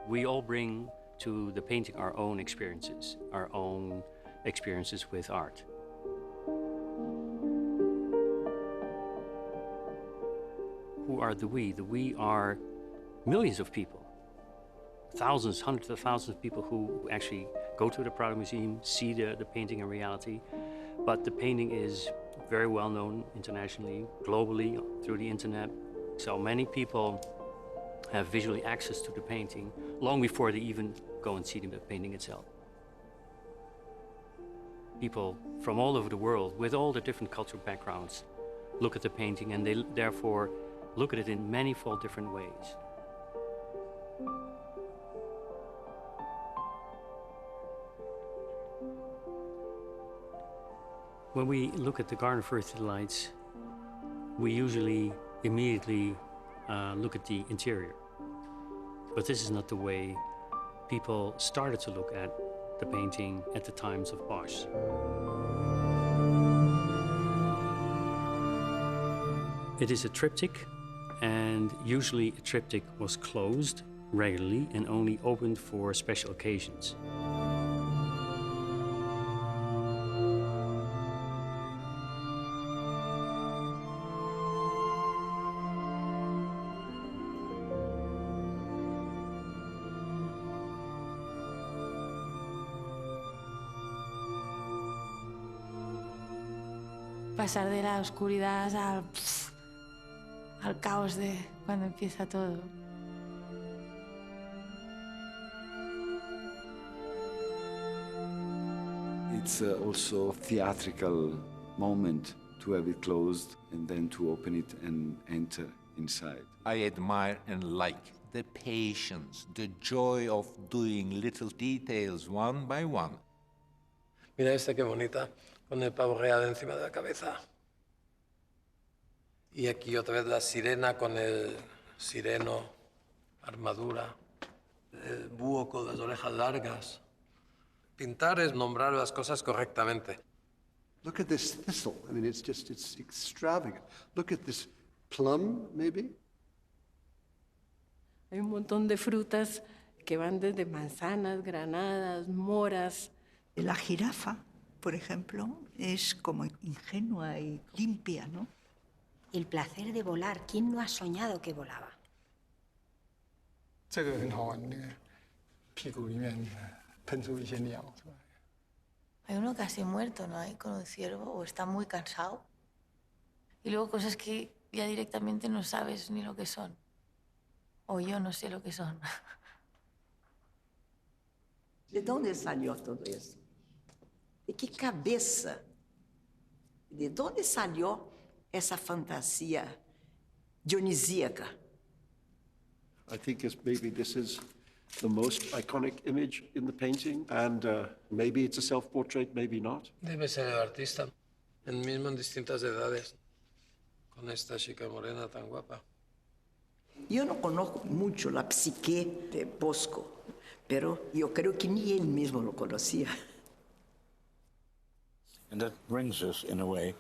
We all bring to the painting our own experiences with art. Who are the we? The we are millions of people. Thousands, hundreds of thousands of people who actually go to the Prado Museum, see the painting in reality. But the painting is very well known internationally, globally, through the internet. So many people have visually access to the painting long before they even go and see the painting itself. People from all over the world, with all their different cultural backgrounds, look at the painting, and they therefore look at it in manifold different ways. When we look at the Garden of Earthly Lights, we usually immediately look at the interior. But this is not the way people started to look at the painting at the times of Bosch. It is a triptych, and usually a triptych was closed regularly and only opened for special occasions. Pasar de la oscuridad al caos de cuando empieza todo. It's also a theatrical moment to have it closed and then to open it and enter inside. I admire and like the patience, the joy of doing little details one by one. Mira esta qué bonita, con el pavo real encima de la cabeza. Y aquí otra vez la sirena con el sireno, armadura, el búho con las orejas largas. Pintar es nombrar las cosas correctamente. Look at this thistle. I mean, it's extravagant. Look at this plum, maybe? Hay un montón de frutas que van desde manzanas, granadas, moras. La jirafa, por ejemplo, es como ingenua y limpia, ¿no? El placer de volar. ¿Quién no ha soñado que volaba? Hay uno casi muerto, ¿no? Ahí con un ciervo, o está muy cansado. Y luego cosas que ya directamente no sabes ni lo que son. O yo no sé lo que son. ¿De dónde salió todo eso? ¿De qué cabeza? ¿De dónde salió esa fantasía dionisíaca? I think maybe this is the most iconic image in the painting, and maybe it's a self-portrait, maybe not. Debe ser el artista, mismo en distintas edades, con esta chica morena tan guapa. Yo no conozco mucho la psique de Bosco, pero yo creo que ni él mismo lo conocía. And that brings us, in a way,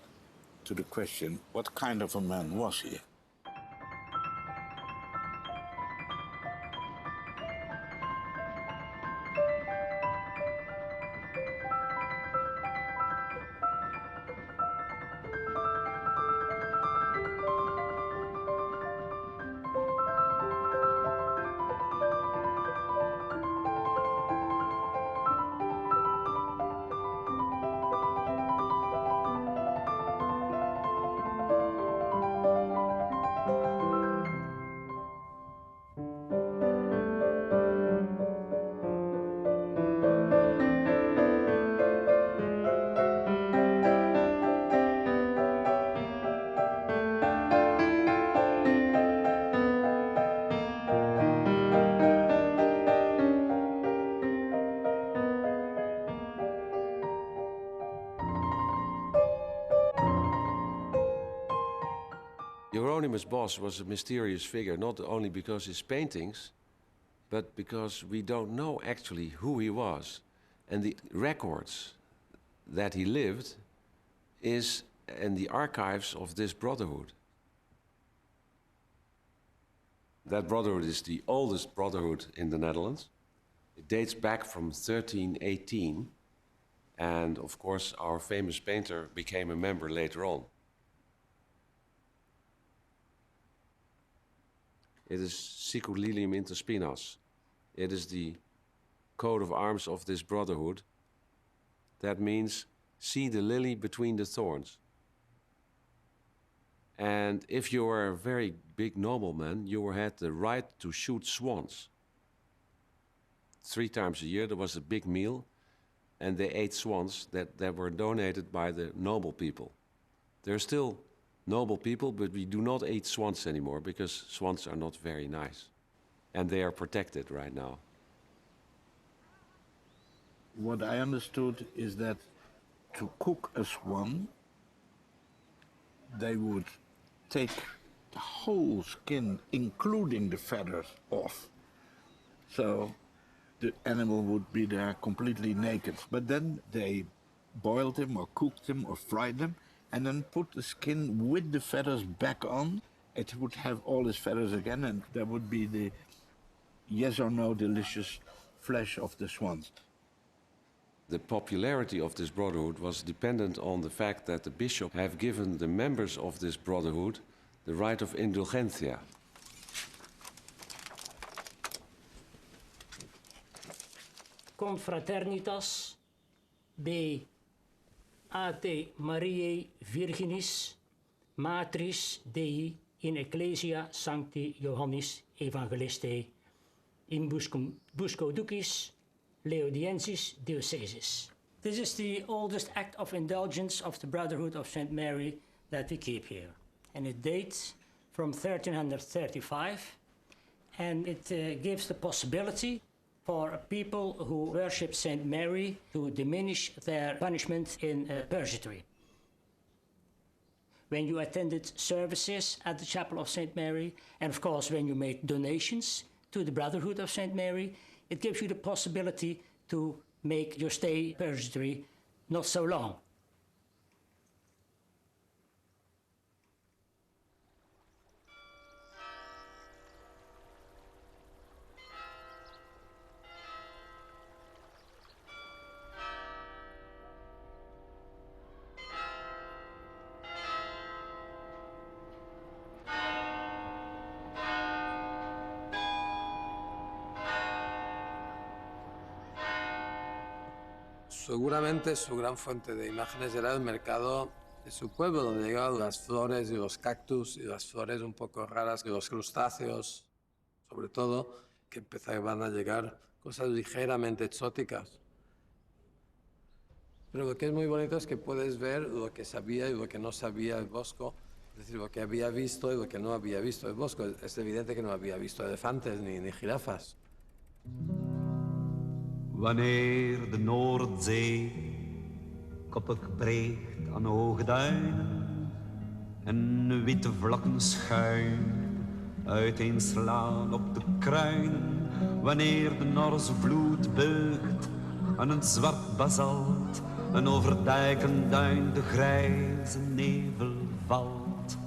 to the question, what kind of a man was he? Bos was a mysterious figure, not only because his paintings, but because we don't know actually who he was. And the records that he lived is in the archives of this brotherhood. That brotherhood is the oldest brotherhood in the Netherlands. It dates back from 1318, and of course our famous painter became a member later on. It is Sicut Lilium inter spinas. It is the coat of arms of this brotherhood. That means, see the lily between the thorns. And if you were a very big nobleman, you had the right to shoot swans. 3 times a year there was a big meal, and they ate swans that were donated by the noble people. They're still noble people, but we do not eat swans anymore because swans are not very nice. And they are protected right now. What I understood is that to cook a swan, they would take the whole skin, including the feathers, off. So the animal would be there completely naked. But then they boiled him or cooked him or fried them and then put the skin with the feathers back on. It would have all his feathers again, and there would be the yes or no delicious flesh of the swans. The popularity of this brotherhood was dependent on the fact that the bishop have given the members of this brotherhood the right of indulgentia. Confraternitas de Arte Mariae Virginis Matris Dei in Ecclesia Sancti Johannis Evangeliste in Bosco Ducis Leodiensis Diocesis. This is the oldest act of indulgence of the Brotherhood of St. Mary that we keep here. And it dates from 1335, and it gives the possibility for people who worship St. Mary to diminish their punishment in purgatory. When you attended services at the Chapel of St. Mary, and of course when you made donations to the Brotherhood of St. Mary, it gives you the possibility to make your stay purgatory not so long. Seguramente su gran fuente de imágenes era el mercado de su pueblo, donde llegaban las flores y los cactus y las flores un poco raras, y los crustáceos, sobre todo, que empezaban a llegar cosas ligeramente exóticas. Pero lo que es muy bonito es que puedes ver lo que sabía y lo que no sabía el Bosco, es decir, lo que había visto y lo que no había visto el Bosco. Es evidente que no había visto elefantes ni jirafas. Wanneer de Noordzee koppig breekt aan hoge duinen en witte vlakken schuin uiteenslaan op de kruinen, wanneer de Norse vloed beugt aan een zwart basalt en over dijken duin de grijze nevel valt,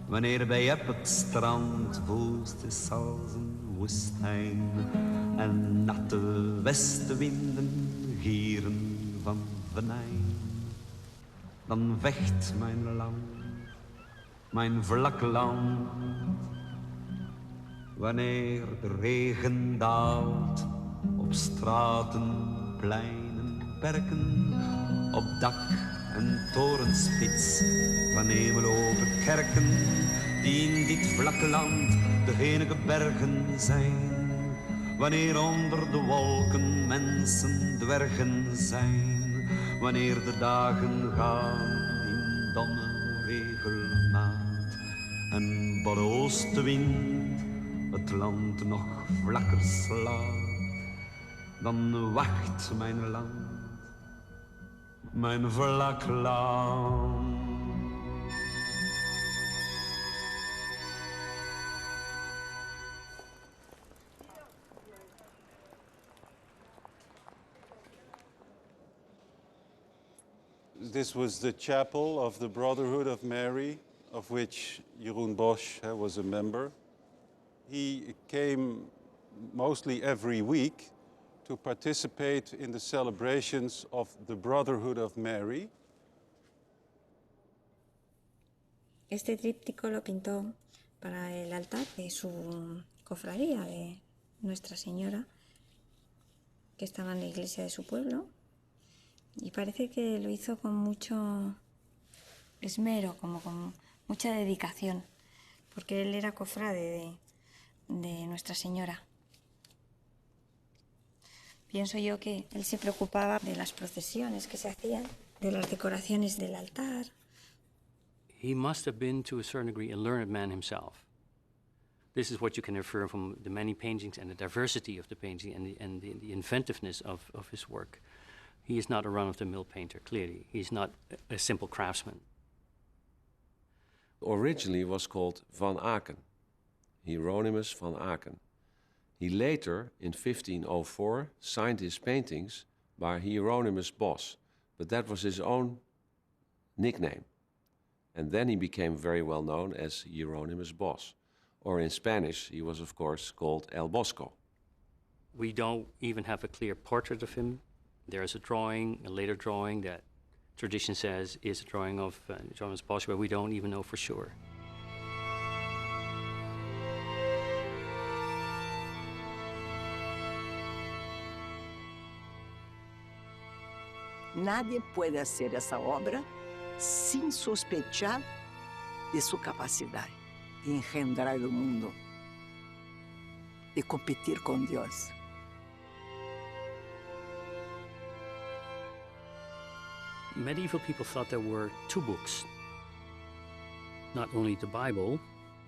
wanneer bij het strand woest is als een woestijn en natte westenwinden gieren van venijn, dan vecht mijn land, mijn vlak land. Wanneer de regen daalt op straten, pleinen, perken, op dak en torenspits van hemeloge kerken, die in dit vlakke land de enige bergen zijn. Wanneer onder de wolken mensen dwergen zijn, wanneer de dagen gaan in domme regelmaat en bij de oostenwind het land nog vlakker slaat, dan wacht mijn land, mijn vlak land. This was the chapel of the Brotherhood of Mary, of which Jeroen Bosch was a member. He came mostly every week to participate in the celebrations of the Brotherhood of Mary. Este tríptico lo pintó para el altar de su cofradía de Nuestra Señora, que estaba en la iglesia de su pueblo, y parece que lo hizo con mucho esmero, como con mucha dedicación, porque él era cofrade de Nuestra Señora. Pienso yo que él se preocupaba de las procesiones que se hacían, de las decoraciones del altar. He must have been, to a certain degree, a learned man himself. This is what you can infer from the many paintings and the diversity of the painting and the inventiveness of his work. He is not a run-of-the-mill painter, clearly. He's not a simple craftsman. Originally was called Van Aken, Hieronymus van Aken. He later, in 1504, signed his paintings by Hieronymus Bos, but that was his own nickname. And then he became very well known as Hieronymus Bos. Or in Spanish, he was, of course, called El Bosco. We don't even have a clear portrait of him. There's a drawing, a later drawing that tradition says is a drawing of Hieronymus Bos, but we don't even know for sure. Nadie puede hacer esa obra sin sospechar de su capacidad de engendrar el mundo, de competir con Dios. Medieval people thought there were two books, not only the Bible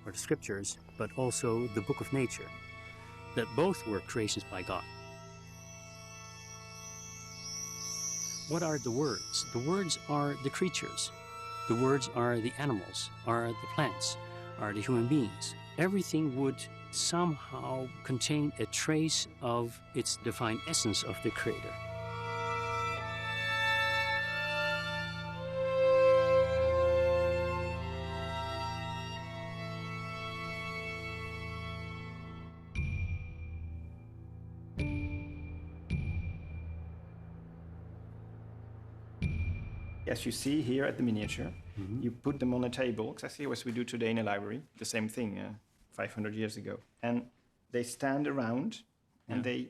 or the scriptures, but also the book of nature, that both were creations by God. What are the words? The words are the creatures. The words are the animals, are the plants, are the human beings. Everything would somehow contain a trace of its divine essence of the Creator. As you see here at the miniature, you put them on a table, exactly as we do today in a library, the same thing 500 years ago. And they stand around and they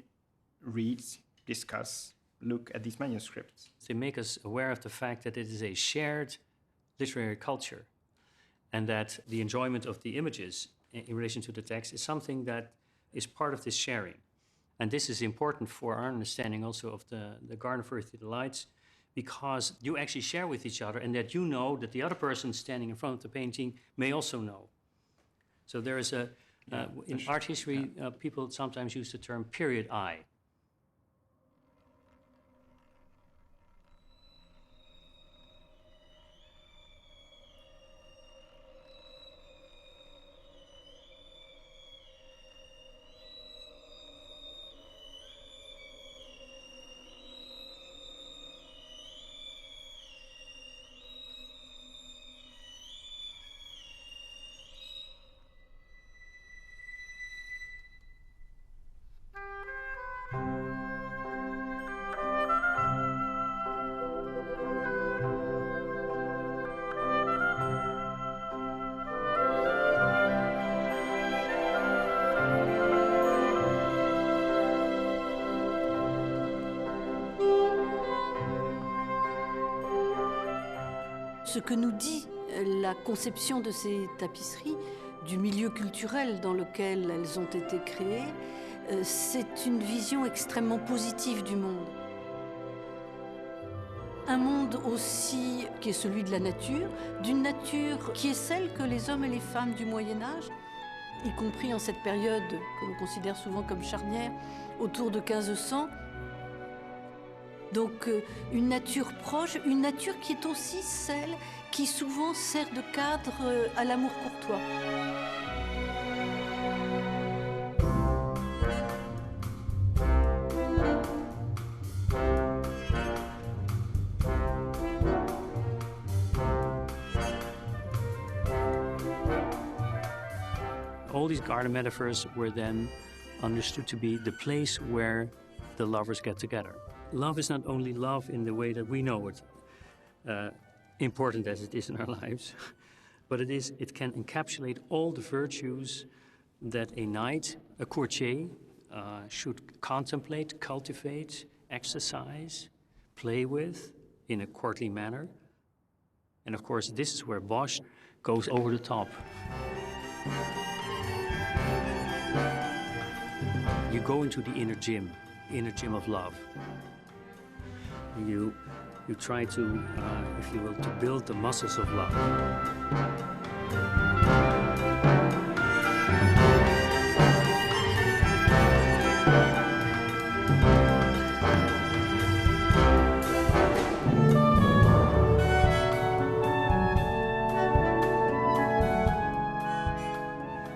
read, discuss, look at these manuscripts. They make us aware of the fact that it is a shared literary culture and that the enjoyment of the images in relation to the text is something that is part of this sharing. And this is important for our understanding also of the Garden of Earthly Delights, because you actually share with each other and that you know that the other person standing in front of the painting may also know. So there is in art history, people sometimes use the term period eye. Ce que nous dit la conception de ces tapisseries, du milieu culturel dans lequel elles ont été créées, c'est une vision extrêmement positive du monde. Un monde aussi qui est celui de la nature, d'une nature qui est celle que les hommes et les femmes du Moyen-Âge, y compris en cette période que l'on considère souvent comme charnière, autour de 1500, donc une nature proche, une nature qui est aussi celle qui souvent sert de cadre à l'amour courtois. all these garden metaphors were then understood to be the place where the lovers get together. Love is not only love in the way that we know it, important as it is in our lives, but it can encapsulate all the virtues that a knight, a courtier, should contemplate, cultivate, exercise, play with in a courtly manner. And of course, this is where Bosch goes over the top. You go into the inner gym of love. You try to, if you will, to build the muscles of love.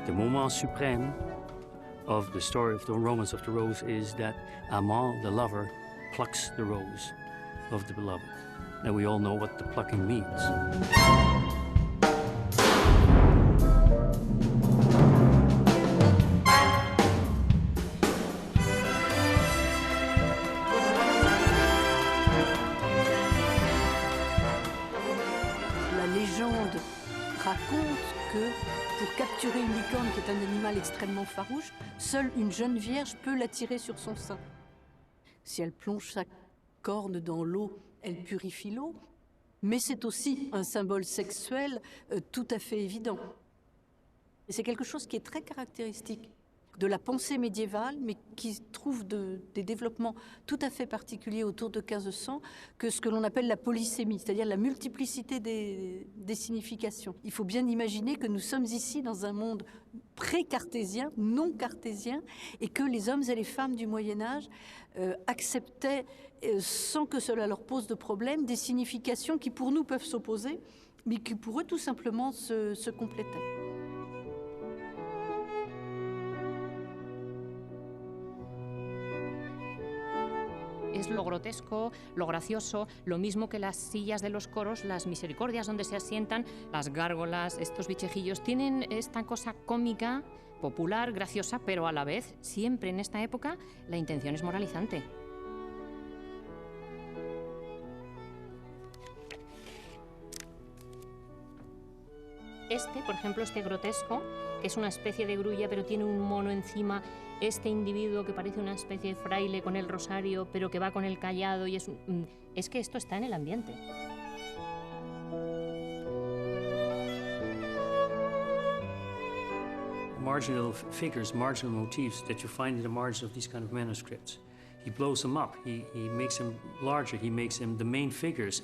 The moment suprême of the story of the Romance of the Rose is that Amant, the lover, plucks the rose of the beloved. And we all know what the plucking means. La légende raconte que pour capturer une licorne, qui est un animal extrêmement farouche, seule une jeune vierge peut l'attirer sur son sein. Si elle plonge sa corne dans l'eau, elle purifie l'eau, mais c'est aussi un symbole sexuel tout à fait évident. Et c'est quelque chose qui est très caractéristique de la pensée médiévale, mais qui trouve des développements tout à fait particuliers autour de 1500, que ce que l'on appelle la polysémie, c'est-à-dire la multiplicité des significations. Il faut bien imaginer que nous sommes ici dans un monde pré-cartésien, non cartésien, et que les hommes et les femmes du Moyen-Âge acceptaient, sans que cela leur pose de problème, des significations qui pour nous peuvent s'opposer, mais qui pour eux tout simplement se complétaient. Es lo grotesco, lo gracioso, lo mismo que las sillas de los coros, las misericordias donde se asientan, las gárgolas, estos bichejillos, tienen esta cosa cómica, popular, graciosa, pero a la vez, siempre en esta época, la intención es moralizante. Este, por ejemplo, este grotesco, que es una especie de grulla, pero tiene un mono encima, este individuo que parece una especie de fraile con el rosario, pero que va con el cayado, y es que esto está en el ambiente. Marginal figures, marginal motifs that you find in the margins of these kind of manuscripts. He blows them up, he makes them larger, he makes them the main figures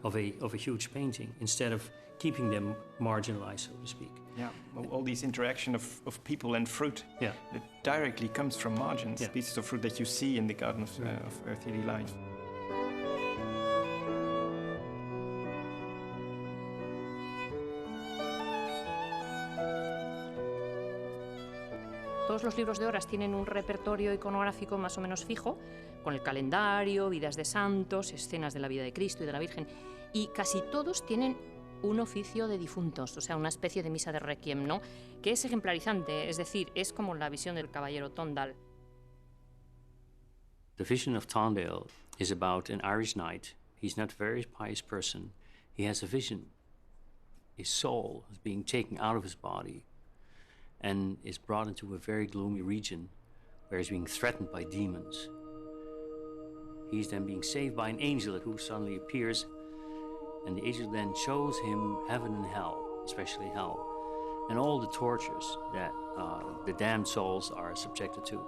of a huge painting, instead of keeping them marginalized, so to speak. Yeah, all this interaction of people and fruit that directly comes from margins, pieces of fruit that you see in the Garden of Earthly Delight. Todos los libros de horas tienen un repertorio iconográfico más o menos fijo, con el calendario, vidas de santos, escenas de la vida de Cristo y de la Virgen, y casi todos tienen un oficio de difuntos, o sea, una especie de misa de requiem, ¿no? Que es ejemplarizante, es decir, es como la visión del caballero Tondal. The vision of Tondale is about an Irish knight. He's not a very pious person. He has a vision. His soul is being taken out of his body and is brought into a very gloomy region where he's being threatened by demons. He's then being saved by an angel who suddenly appears, and the angel then shows him heaven and hell, especially hell, and all the tortures that the damned souls are subjected to.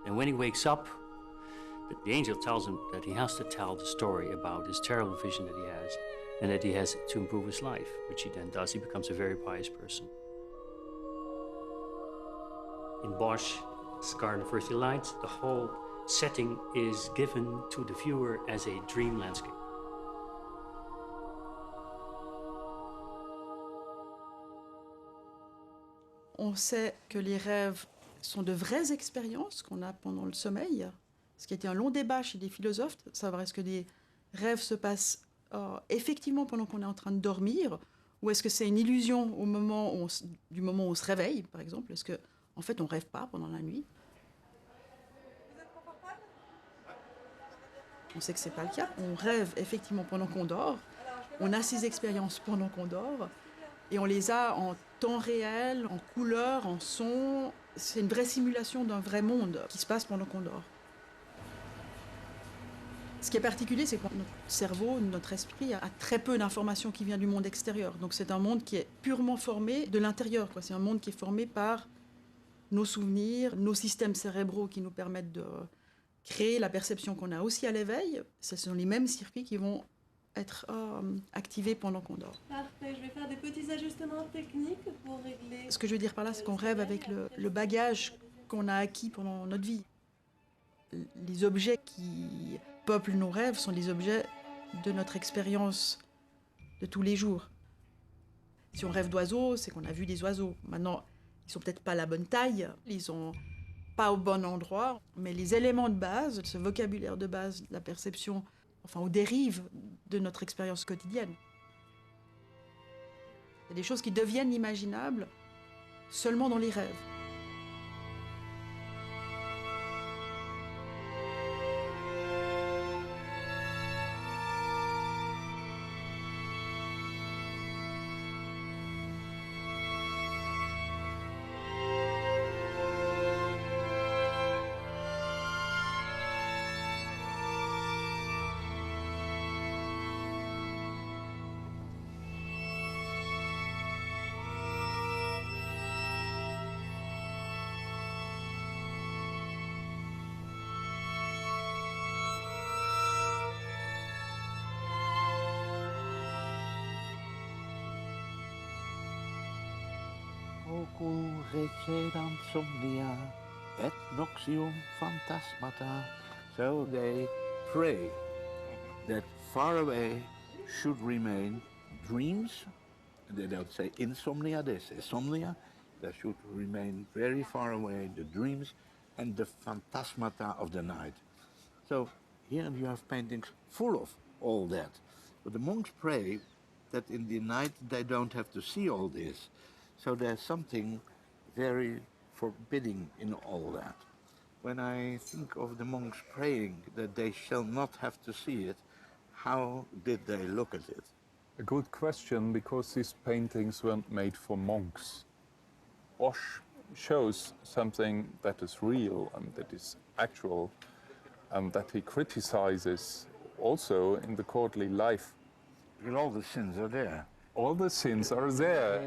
And when he wakes up, the angel tells him that he has to tell the story about this terrible vision that he has, and that he has to improve his life, which he then does. He becomes a very pious person. In Bosch's Garden of Earthly Light, the whole setting is given to the viewer as a dream landscape. On sait que les rêves sont de vraies expériences qu'on a pendant le sommeil, ce qui a été un long débat chez les philosophes, savoir est-ce que des rêves se passent effectivement pendant qu'on est en train de dormir, Ou est-ce que c'est une illusion du moment où on se réveille, par exemple? Est-ce qu'en fait, on ne rêve pas pendant la nuit? On sait que ce n'est pas le cas. On rêve effectivement pendant qu'on dort. On a ces expériences pendant qu'on dort. Et on les a en temps réel, en couleur, en son. C'est une vraie simulation d'un vrai monde qui se passe pendant qu'on dort. Ce qui est particulier, c'est que notre cerveau, notre esprit a très peu d'informations qui viennent du monde extérieur. Donc c'est un monde qui est purement formé de l'intérieur. C'est un monde qui est formé par nos souvenirs, nos systèmes cérébraux qui nous permettent de créer la perception qu'on a aussi à l'éveil. Ce sont les mêmes circuits qui vont être activés pendant qu'on dort. Parfait, je vais faire des petits ajustements techniques pour régler... Ce que je veux dire par là, c'est qu'on rêve avec le bagage qu'on a acquis pendant notre vie. Les objets qui peuplent nos rêves sont les objets de notre expérience de tous les jours. Si on rêve d'oiseaux, c'est qu'on a vu des oiseaux. Maintenant, ils sont peut-être pas à la bonne taille, ils sont pas au bon endroit, mais les éléments de base, ce vocabulaire de base, la perception, enfin aux dérives de notre expérience quotidienne. Il y a des choses qui deviennent imaginables seulement dans les rêves. Ocul recedam somnia et noxium phantasmata. So they pray that far away should remain dreams. They don't say insomnia, they say somnia. There should remain very far away the dreams and the phantasmata of the night. So here you have paintings full of all that. But the monks pray that in the night they don't have to see all this. So there's something very forbidding in all that. When I think of the monks praying that they shall not have to see it, how did they look at it? A good question, because these paintings weren't made for monks. Bosch shows something that is real and that is actual, and that he criticizes also in the courtly life. Because all the sins are there. All the sins are there.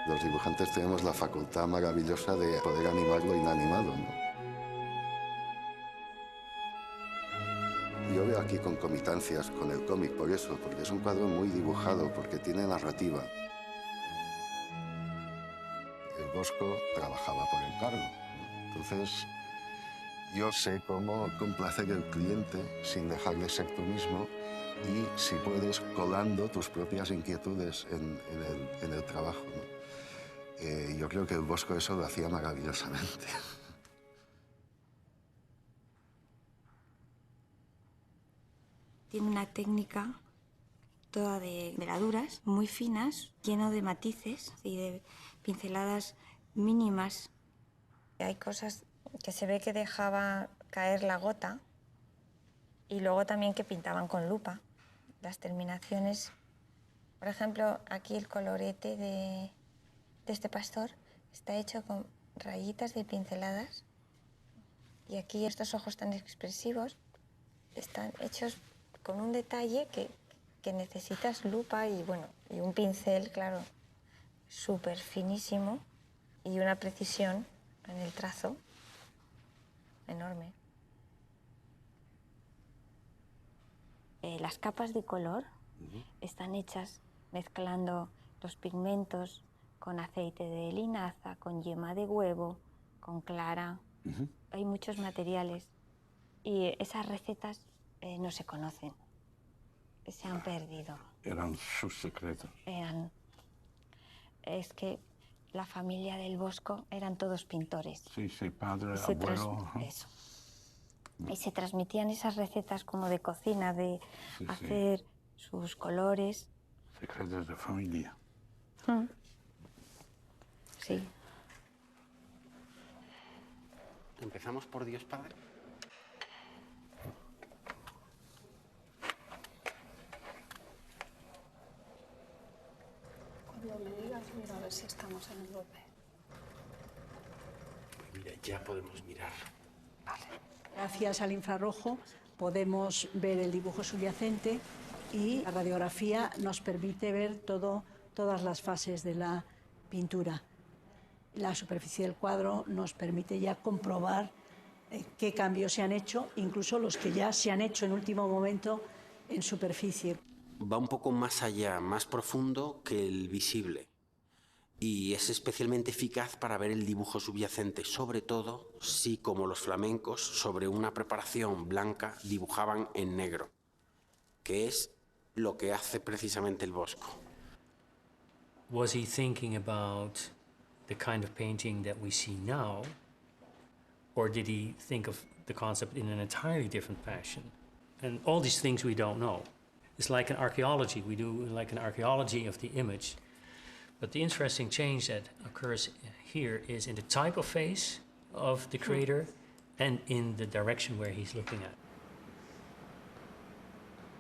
Los dibujantes tenemos la facultad maravillosa de poder animar lo inanimado, ¿no? Yo veo aquí concomitancias con el cómic por eso, porque es un cuadro muy dibujado, porque tiene narrativa. El Bosco trabajaba por encargo, ¿no? Entonces, yo sé cómo complacer al cliente sin dejar de ser tú mismo y, si puedes, colando tus propias inquietudes en el trabajo, ¿no? Yo creo que el Bosco eso lo hacía maravillosamente. Tiene una técnica toda de veladuras muy finas, lleno de matices y de pinceladas mínimas. Hay cosas que se ve que dejaba caer la gota y luego también que pintaban con lupa. Las terminaciones, por ejemplo, aquí el colorete de este pastor está hecho con rayitas de pinceladas y aquí estos ojos tan expresivos están hechos con un detalle que necesitas lupa y, bueno, y un pincel, claro, súper finísimo y una precisión en el trazo, enorme. Las capas de color están hechas mezclando los pigmentos con aceite de linaza, con yema de huevo, con clara. Hay muchos materiales y esas recetas no se conocen, se han perdido. Eran sus secretos. Es que la familia del Bosco eran todos pintores. Sí, padre, abuelo. Eso. Y se transmitían esas recetas como de cocina, de hacer sus colores. Secretos de familia. Sí. ¿Empezamos por Dios Padre? Cuando me digas, mira a ver si estamos en el golpe. Pues mira, ya podemos mirar. Gracias al infrarrojo podemos ver el dibujo subyacente y la radiografía nos permite ver todas las fases de la pintura. La superficie del cuadro nos permite ya comprobar qué cambios se han hecho, incluso los que ya se han hecho en último momento en superficie. Va un poco más allá, más profundo que el visible. Y es especialmente eficaz para ver el dibujo subyacente, sobre todo si, como los flamencos, sobre una preparación blanca dibujaban en negro, que es lo que hace precisamente el Bosco. Was he thinking about the kind of painting that we see now, or did he think of the concept in an entirely different fashion? And all these things we don't know. It's like an archaeology. We do like an archaeology of the image. But the interesting change that occurs here is in the type of face of the creator and in the direction where he's looking at.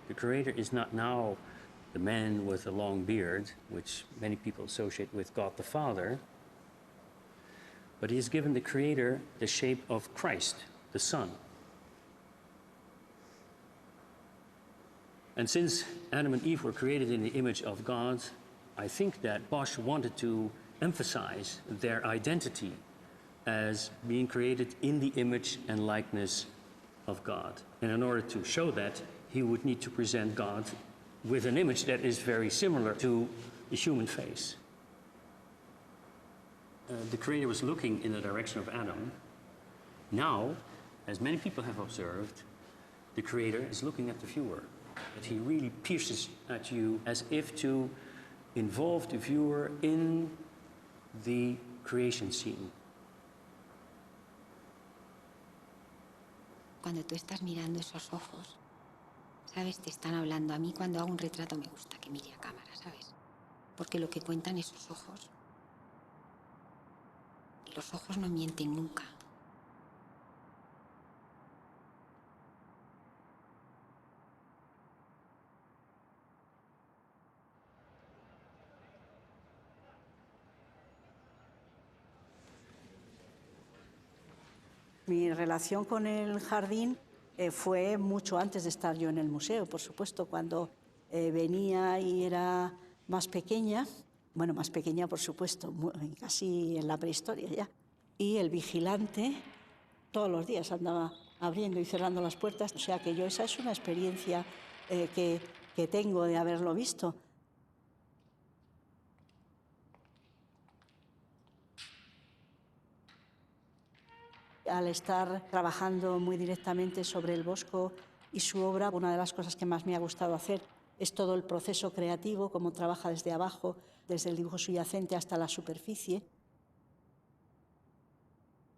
The creator is not now the man with a long beard, which many people associate with God the Father, but he has given the creator the shape of Christ, the Son. And since Adam and Eve were created in the image of God, I think that Bosch wanted to emphasize their identity as being created in the image and likeness of God. And in order to show that, he would need to present God with an image that is very similar to the human face. The creator was looking in the direction of Adam. Now, as many people have observed, the creator is looking at the viewer. That he really pierces at you as if to involve the viewer in the creation scene. Cuando tú estás mirando esos ojos, ¿sabes? Te están hablando. A mí cuando hago un retrato me gusta que mire a cámara, ¿sabes? Porque lo que cuentan esos ojos, los ojos no mienten nunca. Mi relación con el jardín fue mucho antes de estar yo en el museo, por supuesto, cuando venía y era más pequeña, bueno, más pequeña por supuesto, casi en la prehistoria ya, y el vigilante todos los días andaba abriendo y cerrando las puertas, o sea que yo esa es una experiencia que tengo de haberlo visto. Al estar trabajando muy directamente sobre el Bosco y su obra, una de las cosas que más me ha gustado hacer es todo el proceso creativo, cómo trabaja desde abajo, desde el dibujo subyacente hasta la superficie.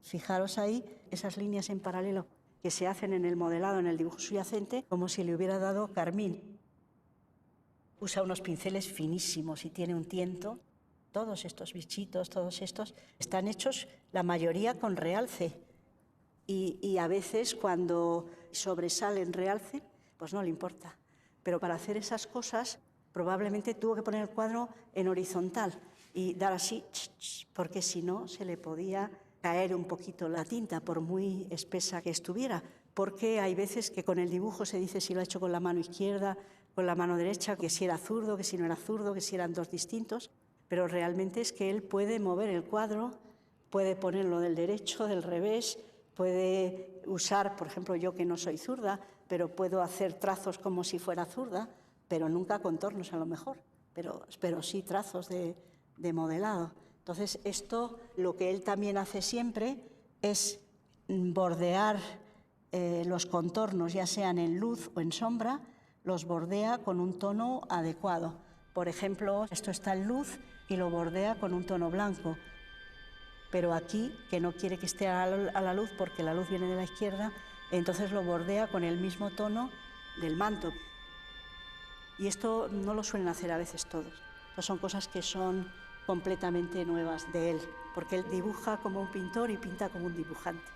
Fijaros ahí esas líneas en paralelo que se hacen en el modelado, en el dibujo subyacente, como si le hubiera dado carmín. Usa unos pinceles finísimos y tiene un tiento. Todos estos bichitos, todos estos, están hechos, la mayoría con realce. Y a veces cuando sobresale en realce, pues no le importa. Pero para hacer esas cosas, probablemente tuvo que poner el cuadro en horizontal y dar así, porque si no se le podía caer un poquito la tinta, por muy espesa que estuviera. Porque hay veces que con el dibujo se dice si lo ha hecho con la mano izquierda, con la mano derecha, que si era zurdo, que si no era zurdo, que si eran dos distintos. Pero realmente es que él puede mover el cuadro puede ponerlo del derecho, del revés, puede usar, por ejemplo, yo que no soy zurda, pero puedo hacer trazos como si fuera zurda, pero nunca contornos a lo mejor, pero sí trazos de modelado. Entonces, esto, lo que él también hace siempre es bordear los contornos, ya sean en luz o en sombra, los bordea con un tono adecuado. Por ejemplo, esto está en luz y lo bordea con un tono blanco. Pero aquí, que no quiere que esté a la luz porque la luz viene de la izquierda, entonces lo bordea con el mismo tono del manto. Y esto no lo suelen hacer a veces todos. Estas son cosas que son completamente nuevas de él, porque él dibuja como un pintor y pinta como un dibujante.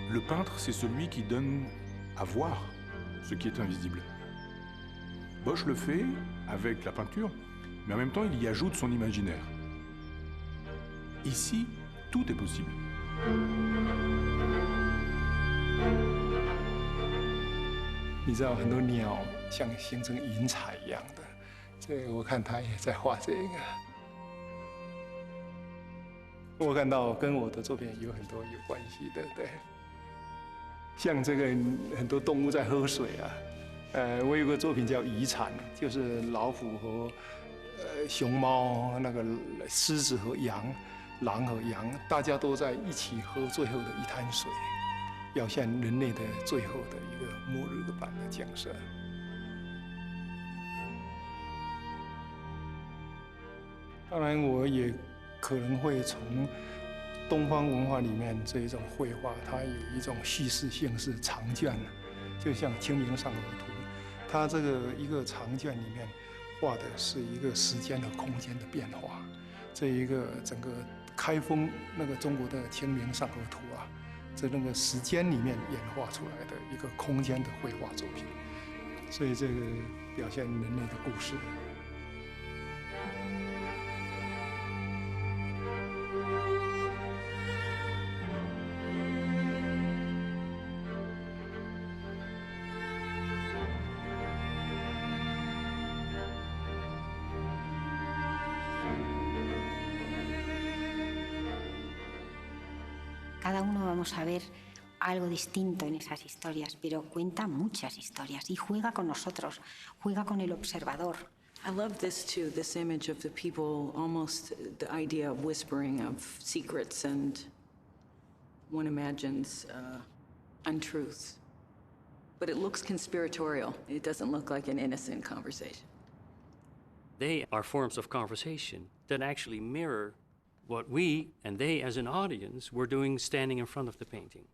Le peintre, c'est celui qui donne à voir ce qui est invisible. Bosch le fait avec la peinture, mais en même temps, il y ajoute son imaginaire. Ici, tout est possible. 你知道很多鸟像形成云彩一样的，这我看他也在画这个。我看到跟我的作品有很多有关系的，对。像这个很多动物在喝水啊，我有个作品叫《遗产》，就是老虎和熊猫，那个狮子和羊，狼和羊，大家都在一起喝最后的一滩水。 表现人类的最后的一个末日版的降生。当然，我也可能会从东方文化里面这一种绘画，它有一种叙事性是长卷的，就像《清明上河图》，它这个一个长卷里面画的是一个时间和空间的变化。这一个整个开封那个中国的《清明上河图》啊。 在那个时间里面演化出来的一个空间的绘画作品，所以这个表现人类的故事。Cada uno vamos a ver algo distinto en esas historias, pero cuenta muchas historias y juega con nosotros, juega con el observador. I love this too, this image of the people, almost the idea of whispering of secrets, and one imagines untruths. But it looks conspiratorial. It doesn't look like an innocent conversation. They are forms of conversation that actually mirror what we and they as an audience were doing standing in front of the painting.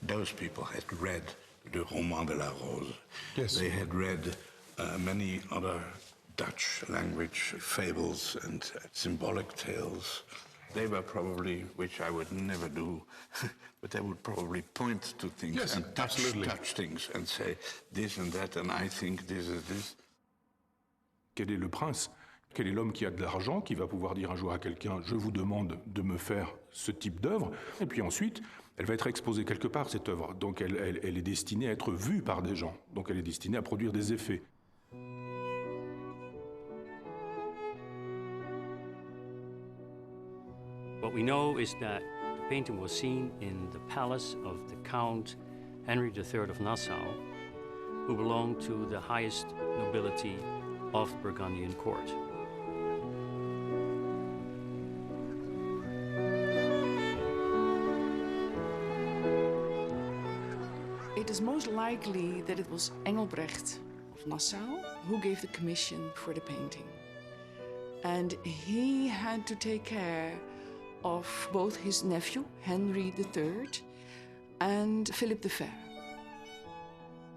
Those people had read the Roman de la Rose. Yes. They had read many other Dutch language fables and symbolic tales. They were probably, which I would never do, but they would probably point to things and touch things and say this and that, and I think this is this. Quel est le prince? Quel est l'homme qui a de l'argent, qui va pouvoir dire un jour à quelqu'un « je vous demande de me faire ce type d'œuvre » et puis ensuite, elle va être exposée quelque part, cette œuvre. Donc elle est destinée à être vue par des gens. Donc elle est destinée à produire des effets. What we know is that the painting was seen in the palace of the Count Henry III of Nassau, who belonged to the highest nobility of the Burgundian court. It is most likely that it was Engelbrecht of Nassau who gave the commission for the painting. And he had to take care of both his nephew, Henry III, and Philip the Fair.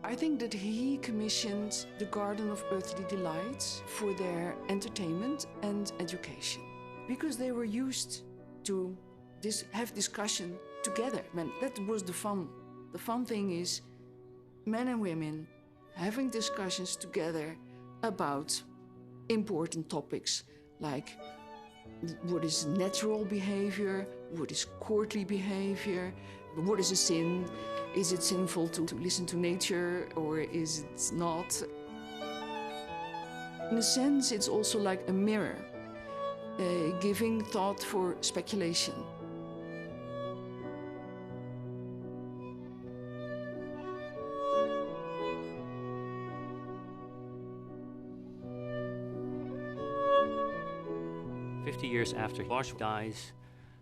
I think that he commissioned the Garden of Earthly Delights for their entertainment and education, because they were used to have discussion together. Man, that was the fun. The fun thing is men and women having discussions together about important topics like what is natural behavior, what is courtly behavior, what is a sin, is it sinful to listen to nature or is it not? In a sense, it's also like a mirror, giving thought for speculation. Years after Bosch dies,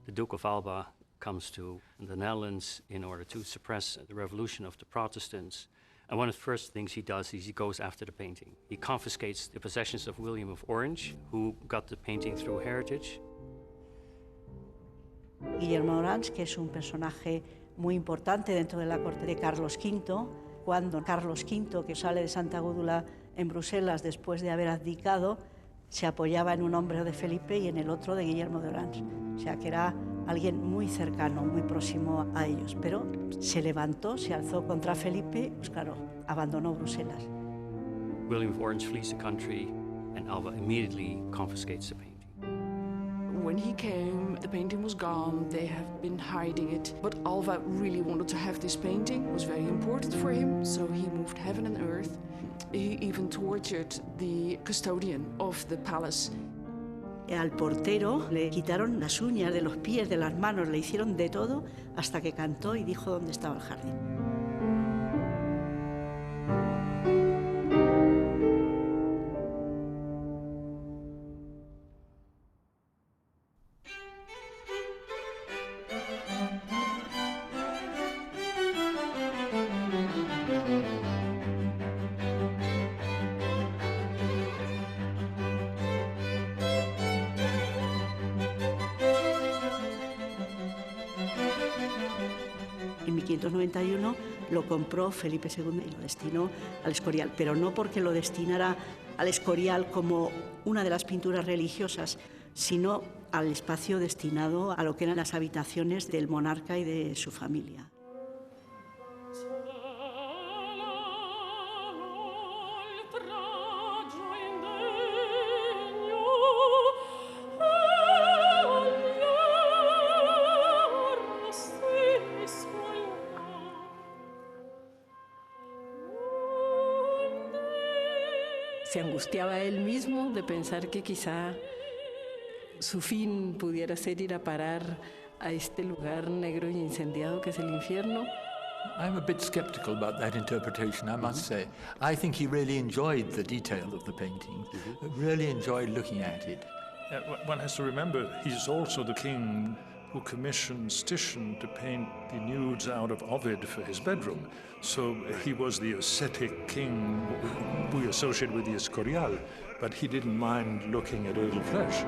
the Duke of Alba comes to the Netherlands in order to suppress the revolution of the Protestants. And one of the first things he does is he goes after the painting. He confiscates the possessions of William of Orange, who got the painting through heritage. Guillermo Orange, que es un personaje muy importante dentro de la corte de Carlos V, cuando Carlos V, que sale de Santa Gúdula en Bruselas después de haber abdicado, se apoyaba en un hombre de Felipe y en el otro de Guillermo de Orange. O sea, que era alguien muy cercano, muy próximo a ellos. Pero se levantó, se alzó contra Felipe, pues claro, abandonó Bruselas. William of Orange flees the country and Alba immediately confiscates the painting. When he came, the painting was gone, they have been hiding it. But Alva really wanted to have this painting, it was very important for him, so he moved heaven and earth. He even tortured the custodian of the palace. Al portero le quitaron las uñas de los pies, de las manos, le hicieron de todo hasta que cantó y dijo dónde estaba el jardín. En 1591 lo compró Felipe II y lo destinó al Escorial, pero no porque lo destinara al Escorial como una de las pinturas religiosas, sino al espacio destinado a lo que eran las habitaciones del monarca y de su familia. Se angustiaba él mismo de pensar que quizá su fin pudiera ser ir a parar a este lugar negro y incendiado que es el infierno. I'm a bit skeptical about that interpretation, I must say. I think he really enjoyed the detail of the painting, really enjoyed looking at it. One has to remember, he's also the king who commissions Titian to paint the nudes out of Ovid for his bedroom. So he was the ascetic king we associate with the Escorial, but he didn't mind looking at idle flesh.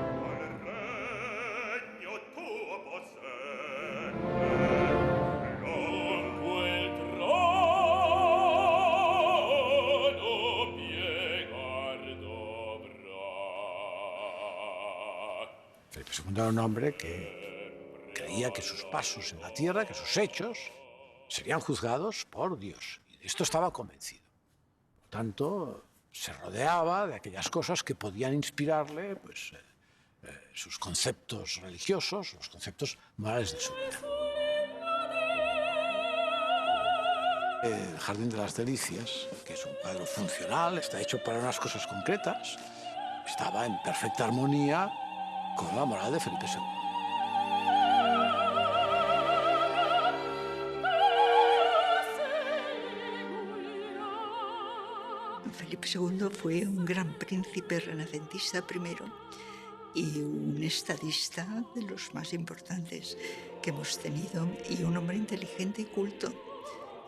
Felipe II era un hombre que creía que sus pasos en la tierra, que sus hechos, serían juzgados por Dios. Y de esto estaba convencido. Por tanto, se rodeaba de aquellas cosas que podían inspirarle pues, sus conceptos religiosos, los conceptos morales de su vida. El Jardín de las Delicias, que es un cuadro funcional, está hecho para unas cosas concretas, estaba en perfecta armonía con la moral de Felipe II. Felipe II fue un gran príncipe renacentista primero y un estadista de los más importantes que hemos tenido y un hombre inteligente y culto.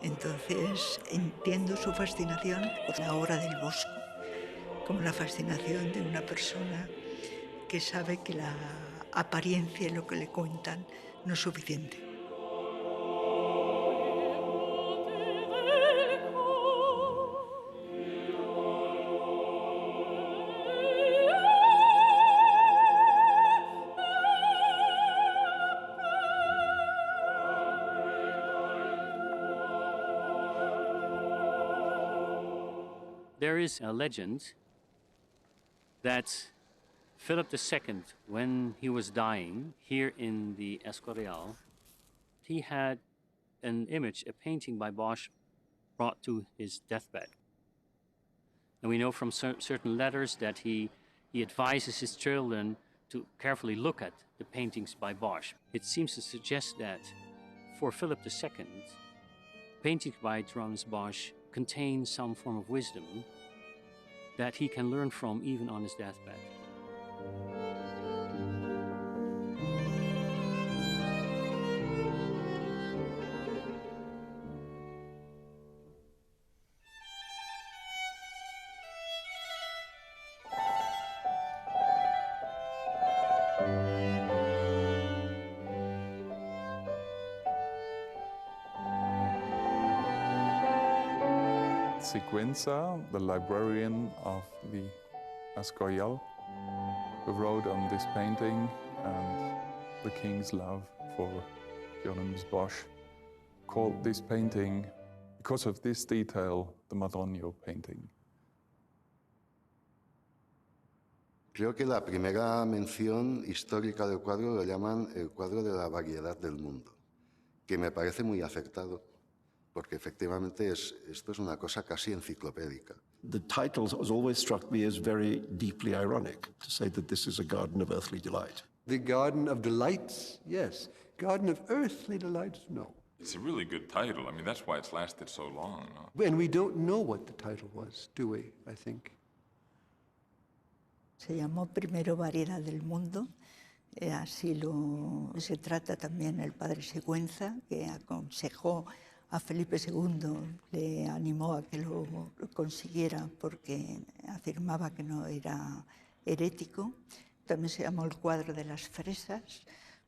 Entonces entiendo su fascinación por la obra del Bosco, como la fascinación de una persona que sabe que la apariencia y lo que le cuentan no es suficiente. There is a legend that Philip II, when he was dying here in the Escorial, he had an image, a painting by Bosch, brought to his deathbed. And we know from certain letters that he advises his children to carefully look at the paintings by Bosch. It seems to suggest that for Philip II, paintings by Johannes Bosch contain some form of wisdom that he can learn from even on his deathbed. Siguenza, the librarian of the Escorial, who wrote on this painting and the king's love for Johannes Bosch, called this painting, because of this detail, the Madonio painting. Creo que la primera mención histórica del cuadro lo llaman el cuadro de la variedad del mundo, que me parece muy acertado, porque efectivamente esto es una cosa casi enciclopédica. The title has always struck me as very deeply ironic, to say that this is a garden of earthly delight. The garden of delights, yes. Garden of earthly delights, no. It's a really good title. I mean, that's why it's lasted so long. No? And we don't know what the title was, do we, I think? Se llamó primero Variedad del Mundo. Así se trata también el padre Siguenza, que aconsejó a Felipe II, le animó a que lo consiguiera porque afirmaba que no era herético. También se llamó el cuadro de las fresas,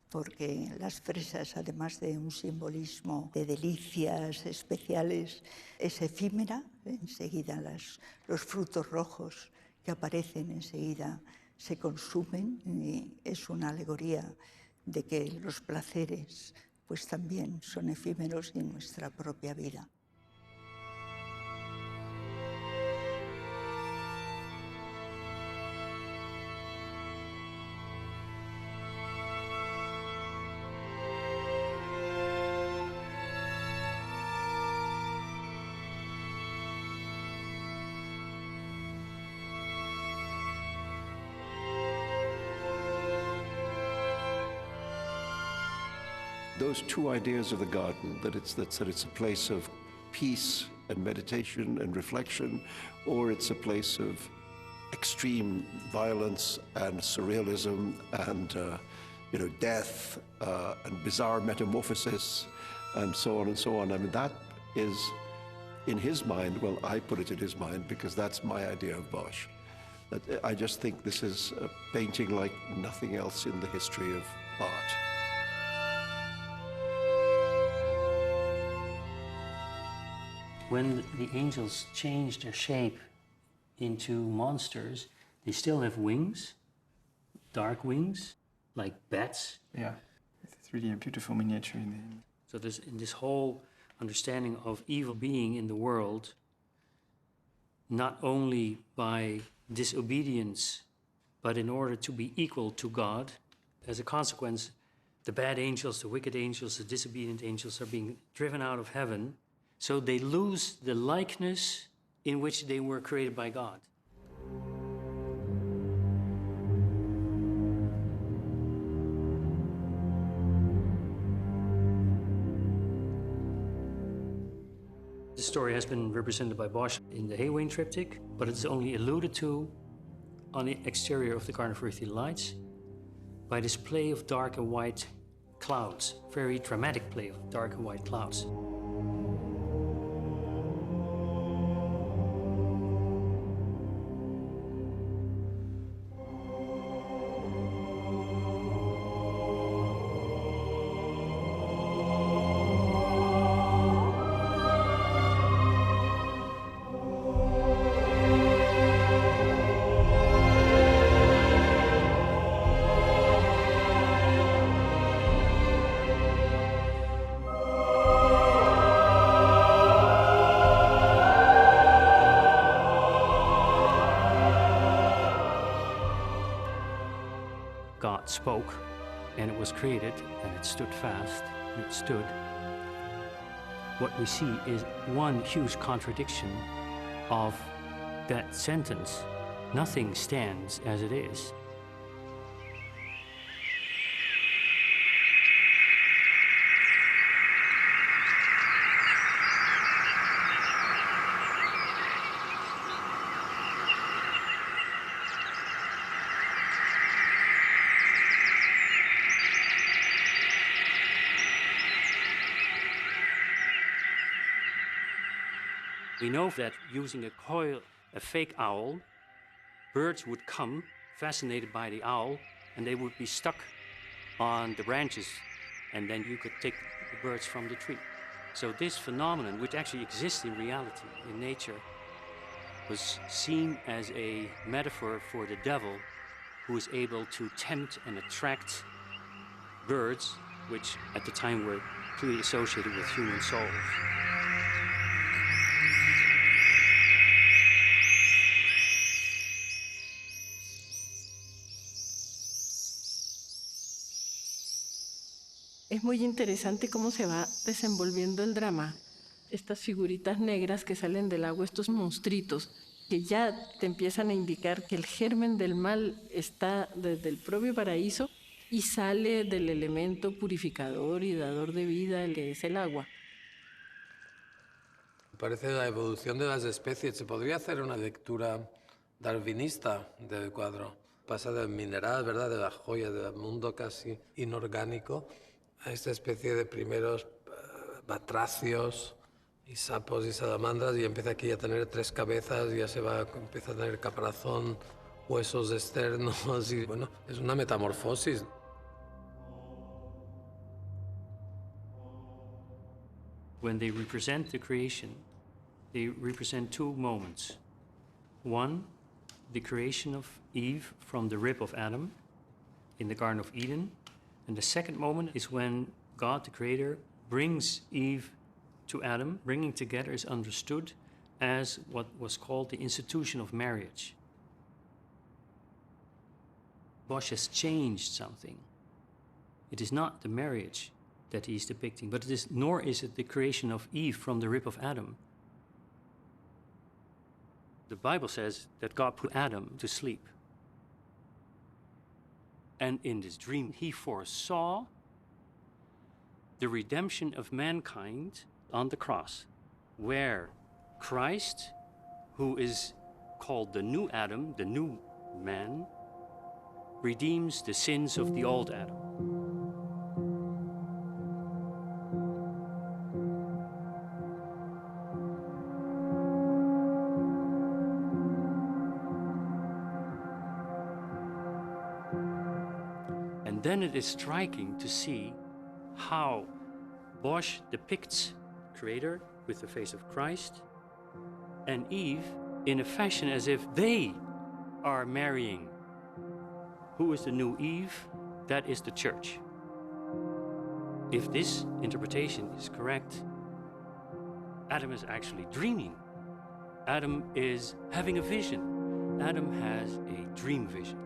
porque las fresas, además de un simbolismo de delicias especiales, es efímera. Enseguida los frutos rojos que aparecen enseguida se consumen, y es una alegoría de que los placeres pues también son efímeros en nuestra propia vida. Those two ideas of the garden, that it's a place of peace and meditation and reflection, or it's a place of extreme violence and surrealism and death and bizarre metamorphosis and so on and so on. I mean, that is in his mind. Well, I put it in his mind because that's my idea of Bosch. I just think this is a painting like nothing else in the history of art. When the angels change their shape into monsters, they still have wings, dark wings, like bats. Yeah, it's really a beautiful miniature. So there's in this whole understanding of evil being in the world, not only by disobedience, but in order to be equal to God. As a consequence, the bad angels, the wicked angels, the disobedient angels are being driven out of heaven. So they lose the likeness in which they were created by God. This story has been represented by Bosch in the Haywain triptych, but it's only alluded to on the exterior of the Garden of Earthly Lights by this play of dark and white clouds, very dramatic play of dark and white clouds. God spoke, and it was created, and it stood fast, and it stood. What we see is one huge contradiction of that sentence. Nothing stands as it is. We know that using a fake owl, birds would come fascinated by the owl, and they would be stuck on the branches, and then you could take the birds from the tree. So this phenomenon, which actually exists in reality, in nature, was seen as a metaphor for the devil, who is able to tempt and attract birds, which at the time were clearly associated with human souls. Es muy interesante cómo se va desenvolviendo el drama. Estas figuritas negras que salen del agua, estos monstruitos, que ya te empiezan a indicar que el germen del mal está desde el propio paraíso y sale del elemento purificador y dador de vida, el que es el agua. Parece la evolución de las especies. Se podría hacer una lectura darwinista del cuadro. Pasa del mineral, ¿verdad?, de la joya, del mundo casi inorgánico, a esta especie de primeros batracios y sapos y salamandras, y empieza aquí a tener 3 cabezas, ya empieza a tener caparazón, huesos externos, y bueno, es una metamorfosis. When they represent the creation, they represent 2 moments. One, the creation of Eve from the rib of Adam in the Garden of Eden. And the second moment is when God, the Creator, brings Eve to Adam. Bringing together is understood as what was called the institution of marriage. Bosch has changed something. It is not the marriage that he is depicting, but nor is it the creation of Eve from the rib of Adam. The Bible says that God put Adam to sleep. And in this dream, he foresaw the redemption of mankind on the cross, where Christ, who is called the new Adam, the new man, redeems the sins of the old Adam. And then it is striking to see how Bosch depicts Creator with the face of Christ and Eve in a fashion as if they are marrying. Who is the new Eve? That is the church. If this interpretation is correct, Adam is actually dreaming. Adam is having a vision. Adam has a dream vision.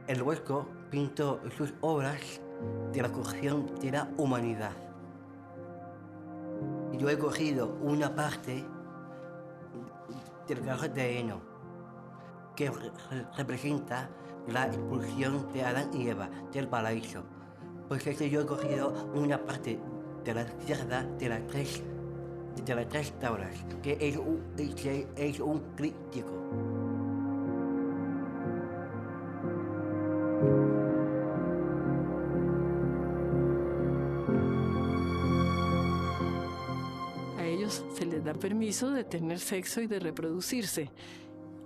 El Bosco pintó sus obras de la cocción de la humanidad. Yo he cogido una parte del carro de heno que representa la expulsión de Adán y Eva del paraíso. Pues eso yo he cogido una parte de la izquierda de las tres tablas, que es un críptico. Se les da permiso de tener sexo y de reproducirse.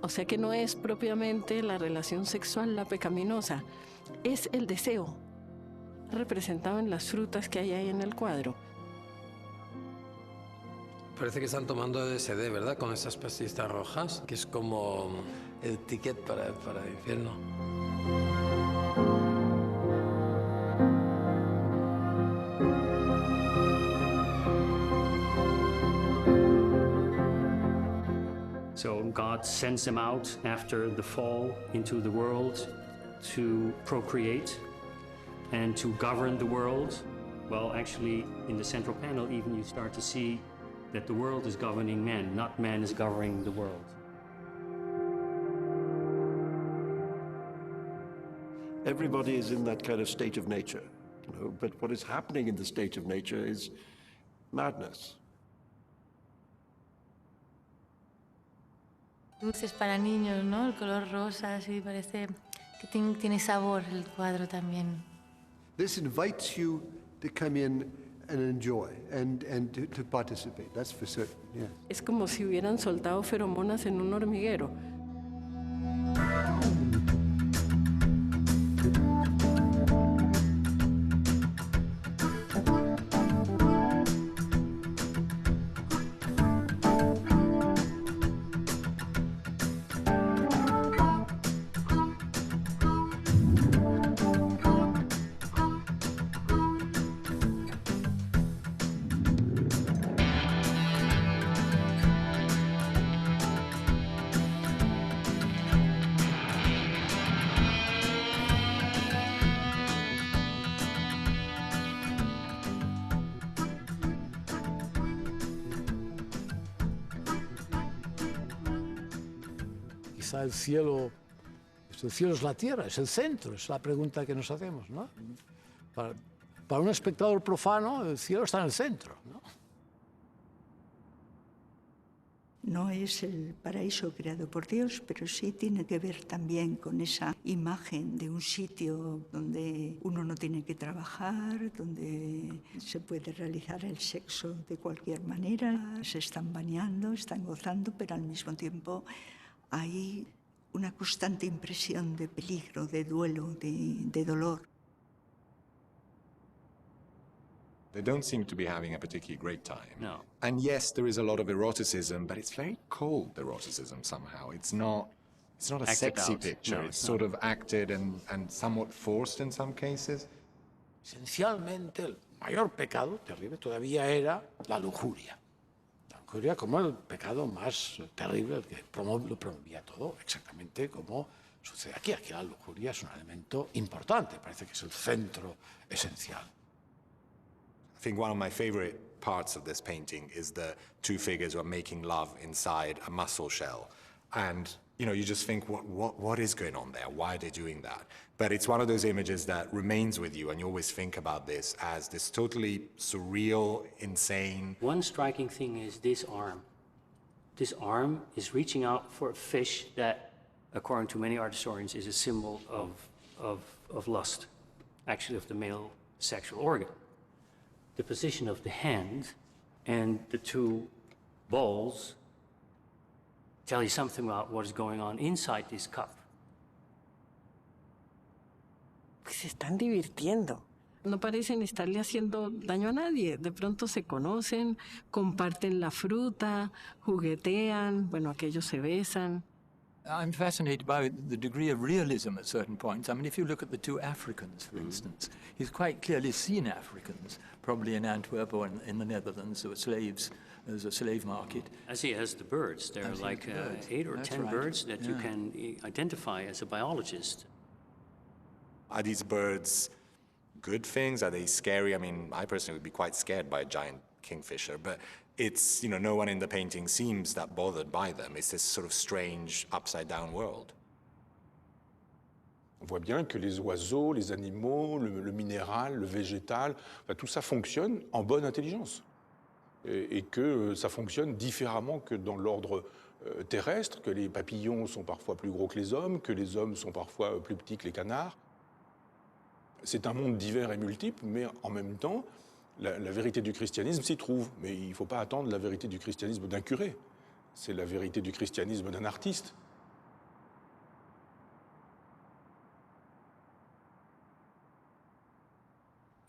O sea que no es propiamente la relación sexual la pecaminosa, es el deseo, representado en las frutas que hay ahí en el cuadro. Parece que están tomando LSD, ¿verdad? Con esas pastillas rojas, que es como el ticket para el infierno. So God sends them out after the fall into the world to procreate and to govern the world. Well, actually, in the central panel, even you start to see that the world is governing man, not man is governing the world. Everybody is in that kind of state of nature, you know, but what is happening in the state of nature is madness. Dulces para niños, ¿no? El color rosa, así parece que tiene sabor el cuadro también. This invites you to come in and enjoy and to participate, that's for certain, yes. Es como si hubieran soltado feromonas en un hormiguero. Quizá el cielo es la tierra, es el centro, es la pregunta que nos hacemos, ¿no? Para un espectador profano, el cielo está en el centro, ¿no? No es el paraíso creado por Dios, pero sí tiene que ver también con esa imagen de un sitio donde uno no tiene que trabajar, donde se puede realizar el sexo de cualquier manera, se están bañando, están gozando, pero al mismo tiempo hay una constante impresión de peligro, de duelo, de dolor. They don't seem to be having a particularly great time. No. And yes, there is a lot of eroticism, but it's very cold eroticism somehow. It's not a Acted sexy out. picture. No, it's it's sort of acted and somewhat forced in some cases. Esencialmente, el mayor pecado terrible todavía era la lujuria. La lujuria como el pecado más terrible, el que lo promovía todo, exactamente como sucede aquí. Aquí la lujuria es un elemento importante, parece que es el centro esencial. I think one of my favorite parts of this painting is the two figures who are making love inside a mussel shell. And, you know, you just think, what is going on there? Why are they doing that? But it's one of those images that remains with you, and you always think about this as this totally surreal, insane... One striking thing is this arm. This arm is reaching out for a fish that, according to many art historians, is a symbol of lust, actually of the male sexual organ. The position of the hand and the two balls tell you something about what is going on inside this cup. Pues se están divirtiendo. No parecen estarle haciendo daño a nadie. De pronto se conocen, comparten la fruta, juguetean, bueno, aquellos se besan. I'm fascinated by the degree of realism at certain points. I mean, if you look at the two Africans, for instance, he's quite clearly seen Africans, probably in Antwerp or in the Netherlands. There were slaves, there's a slave market. As he has the birds. There are like 8 or 10 birds that you can identify as a biologist. Are these birds good things? Are they scary? I mean, I personally would be quite scared by a giant kingfisher, but it's, you know, no one in the painting seems that bothered by them. It's this sort of strange, upside-down world. On voit bien que les oiseaux, les animaux, le minéral, le végétal, tout ça fonctionne en bonne intelligence. Et que ça fonctionne différemment que dans l'ordre terrestre, que les papillons sont parfois plus gros que les hommes sont parfois plus petits que les canards. C'est un monde divers et multiple, mais en même temps, la vérité du christianisme s'y trouve. Mais il ne faut pas attendre la vérité du christianisme d'un curé. C'est la vérité du christianisme d'un artiste.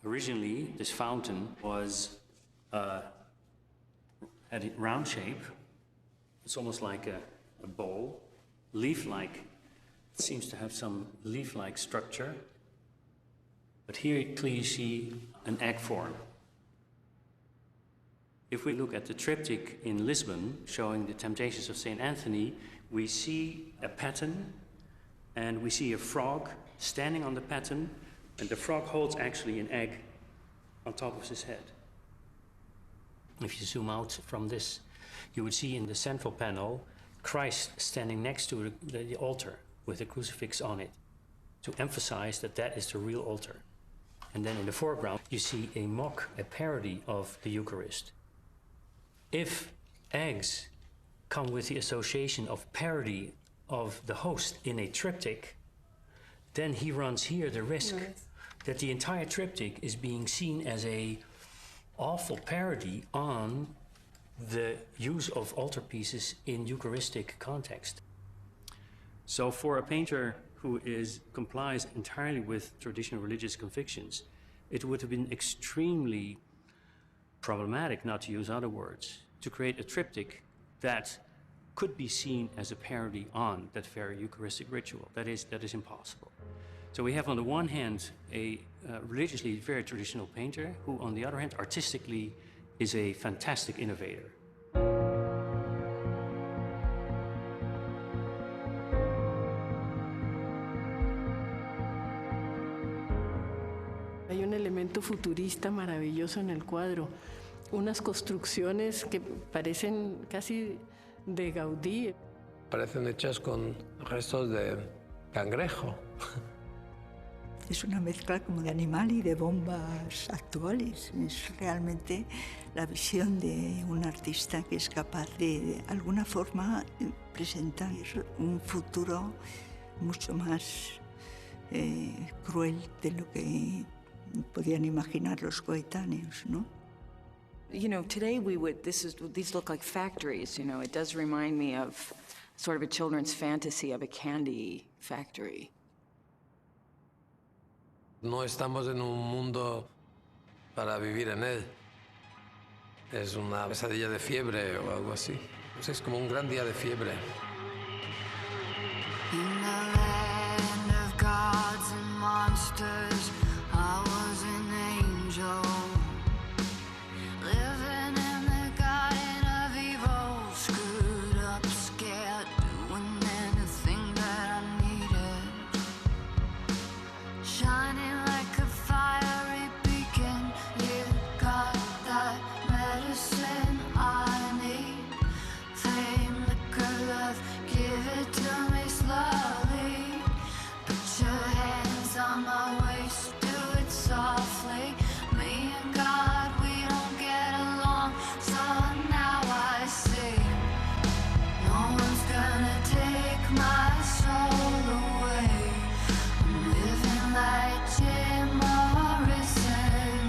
Originally, this fountain was had a round shape. It's almost like a bowl, leaf-like. It seems to have some leaf-like structure. But here you clearly see an egg form. If we look at the triptych in Lisbon, showing the Temptations of St. Anthony, we see a pattern, and we see a frog standing on the pattern, and the frog holds actually an egg on top of his head. If you zoom out from this, you would see in the central panel Christ standing next to the altar with a crucifix on it, to emphasize that that is the real altar. And then in the foreground, you see a mock, a parody of the Eucharist. If eggs come with the association of parody of the host in a triptych, then he runs here the risk that the entire triptych is being seen as a awful parody on the use of altarpieces in Eucharistic context. So for a painter who complies entirely with traditional religious convictions, it would have been extremely problematic, not to use other words, to create a triptych that could be seen as a parody on that very Eucharistic ritual. That is impossible. So we have on the one hand a religiously very traditional painter who on the other hand artistically is a fantastic innovator. Hay un elemento futurista maravilloso en el cuadro, unas construcciones que parecen casi de Gaudí. Parecen hechas con restos de cangrejo. Es una mezcla como de animal y de bombas actuales. Es realmente la visión de un artista que es capaz de alguna forma, presentar un futuro mucho más cruel de lo que podían imaginar los coetáneos, ¿no? You know, today these look like factories, you know. It does remind me of sort of a children's fantasy of a candy factory. No estamos en un mundo para vivir en él. Es una pesadilla de fiebre o algo así. Es como un gran día de fiebre. In the land of gods and monsters, I was an angel. Living in the garden of evil, screwed up, scared, doing anything that I needed. Shining like a fiery beacon, you got that medicine I need. Fame, liquor, love, give it to me slowly. Put your hands on my waist, do it softly. Me and God, we don't get along, so now I see. No one's gonna take my soul away. I'm living like Jim Morrison,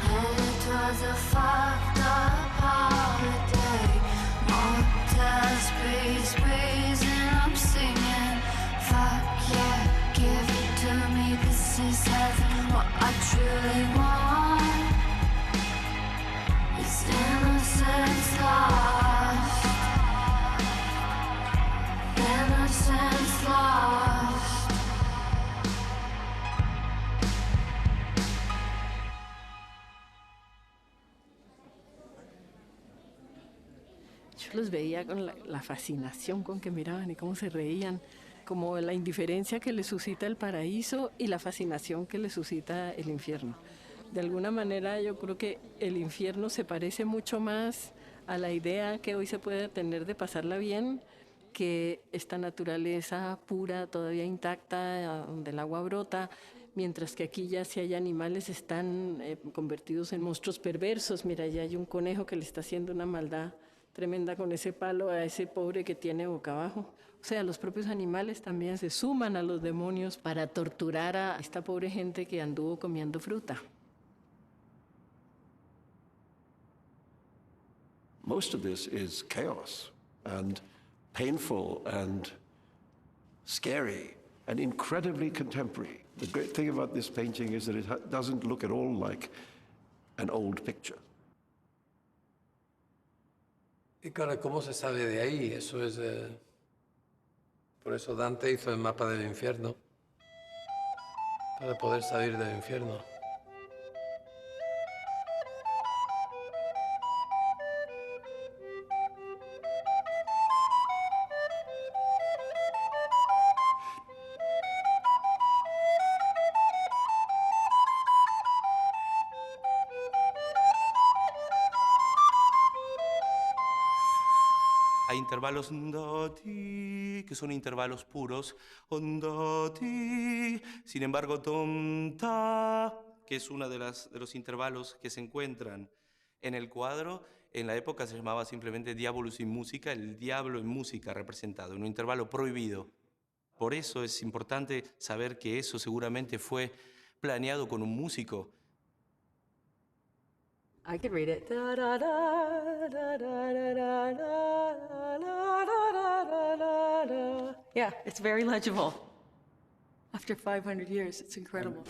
headed towards a fucked up holiday. Motels, breeze, and I'm singing. Fuck yeah, give it to me, this is heaven. What I truly want is innocence lost. Innocence lost. Yo los veía con la fascinación con que miraban y cómo se reían, como la indiferencia que les suscita el paraíso y la fascinación que les suscita el infierno. De alguna manera yo creo que el infierno se parece mucho más a la idea que hoy se puede tener de pasarla bien, que esta naturaleza pura, todavía intacta, donde el agua brota, mientras que aquí ya si hay animales están convertidos en monstruos perversos. Mira, ya hay un conejo que le está haciendo una maldad tremenda con ese palo a ese pobre que tiene boca abajo. O sea, los propios animales también se suman a los demonios para torturar a esta pobre gente que anduvo comiendo fruta. Most of this is chaos and painful and scary and incredibly contemporary. The great thing about this painting is that it doesn't look at all like an old picture. Y claro, ¿cómo se sabe de ahí? Eso es Por eso Dante hizo el mapa del infierno, para poder salir del infierno. Hay intervalos do-ti, que son intervalos puros, do-ti. Sin embargo, tom-ta, que es uno de los intervalos que se encuentran en el cuadro, en la época se llamaba simplemente Diabolus in Musica, el diablo en música representado, en un intervalo prohibido. Por eso es importante saber que eso seguramente fue planeado con un músico. I could read it. Yeah, it's very legible. After 500 years, it's incredible.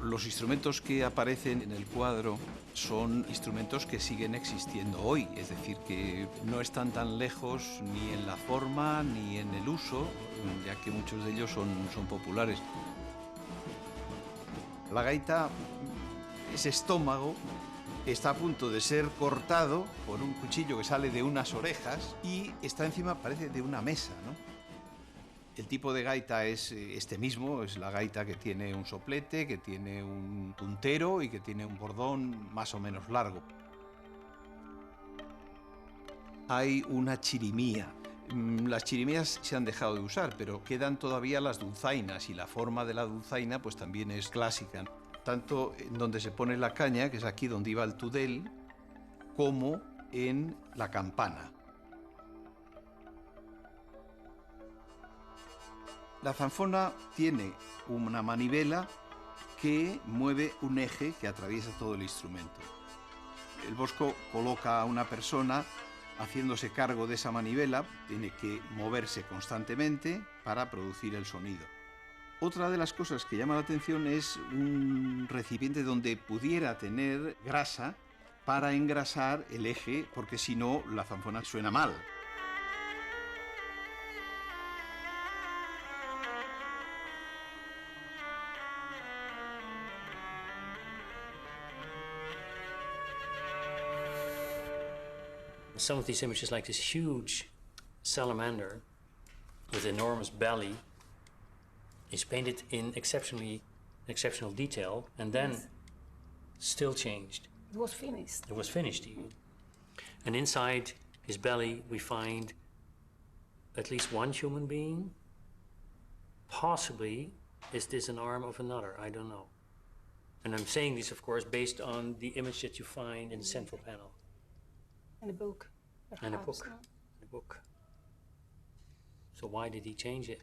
Los instrumentos que aparecen en el cuadro son instrumentos que siguen existiendo hoy, es decir, que no están tan lejos ni en la forma ni en el uso, ya que muchos de ellos son populares. La gaita, ese estómago, está a punto de ser cortado por un cuchillo que sale de unas orejas y está encima, parece, de una mesa, ¿no? El tipo de gaita es este mismo, es la gaita que tiene un soplete, que tiene un puntero y que tiene un bordón más o menos largo. Hay una chirimía. Las chirimías se han dejado de usar, pero quedan todavía las dulzainas y la forma de la dulzaina pues también es clásica. Tanto en donde se pone la caña, que es aquí donde iba el tudel, como en la campana. La zanfona tiene una manivela que mueve un eje que atraviesa todo el instrumento. El Bosco coloca a una persona haciéndose cargo de esa manivela, tiene que moverse constantemente para producir el sonido. Otra de las cosas que llama la atención es un recipiente donde pudiera tener grasa para engrasar el eje, porque si no, la zanfona suena mal. Some of these images, like this huge salamander with enormous belly, is painted in exceptional detail, and then still changed. It was finished. It was finished even. And inside his belly we find at least one human being. Possibly, is this an arm of another? I don't know. And I'm saying this, of course, based on the image that you find in the central panel. And a book. And a book. And a book. So why did he change it?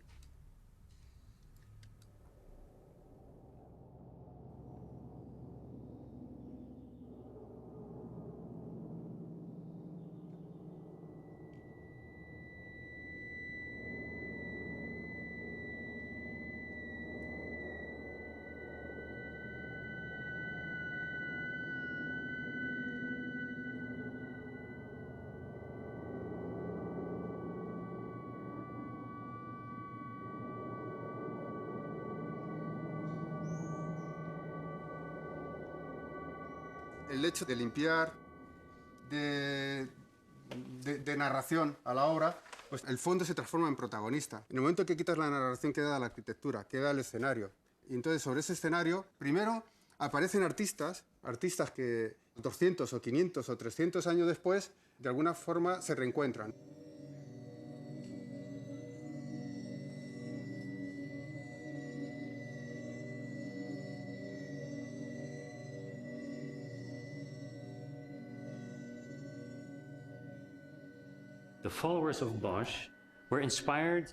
El hecho de limpiar de narración a la obra, pues el fondo se transforma en protagonista. En el momento que quitas la narración queda la arquitectura, queda el escenario. Y entonces sobre ese escenario, primero aparecen artistas que 200 o 500 o 300 años después, de alguna forma se reencuentran. The followers of Bosch were inspired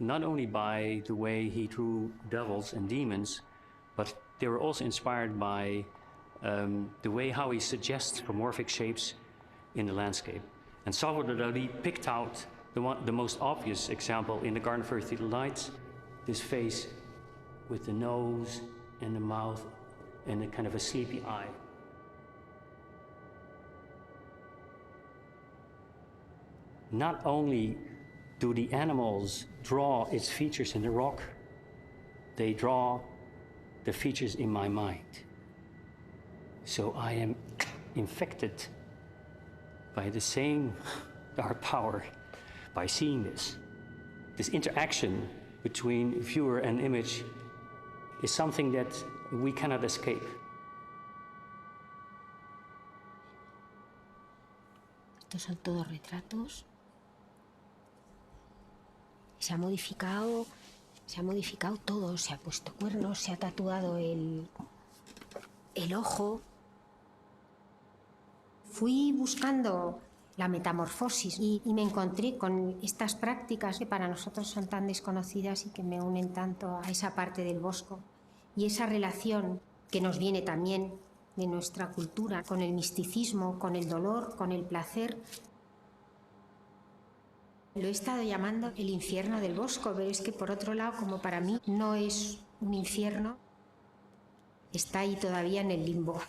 not only by the way he drew devils and demons, but they were also inspired by the way how he suggests anthropomorphic shapes in the landscape. And Salvador Dalí picked out the most obvious example in the Garden of Earthly Delights, this face with the nose and the mouth and a kind of a sleepy eye. not only do the animals draw its features in the rock, they draw the features in my mind. So I am infected by the same dark power by seeing this. This interaction between viewer and image is something that we cannot escape. Estos son todos retratos. Se ha modificado todo. Se ha puesto cuernos, se ha tatuado el ojo. Fui buscando la metamorfosis y me encontré con estas prácticas que para nosotros son tan desconocidas y que me unen tanto a esa parte del Bosco y esa relación que nos viene también de nuestra cultura, con el misticismo, con el dolor, con el placer. Lo he estado llamando el infierno del Bosco, pero es que por otro lado, como para mí no es un infierno, está ahí todavía en el limbo.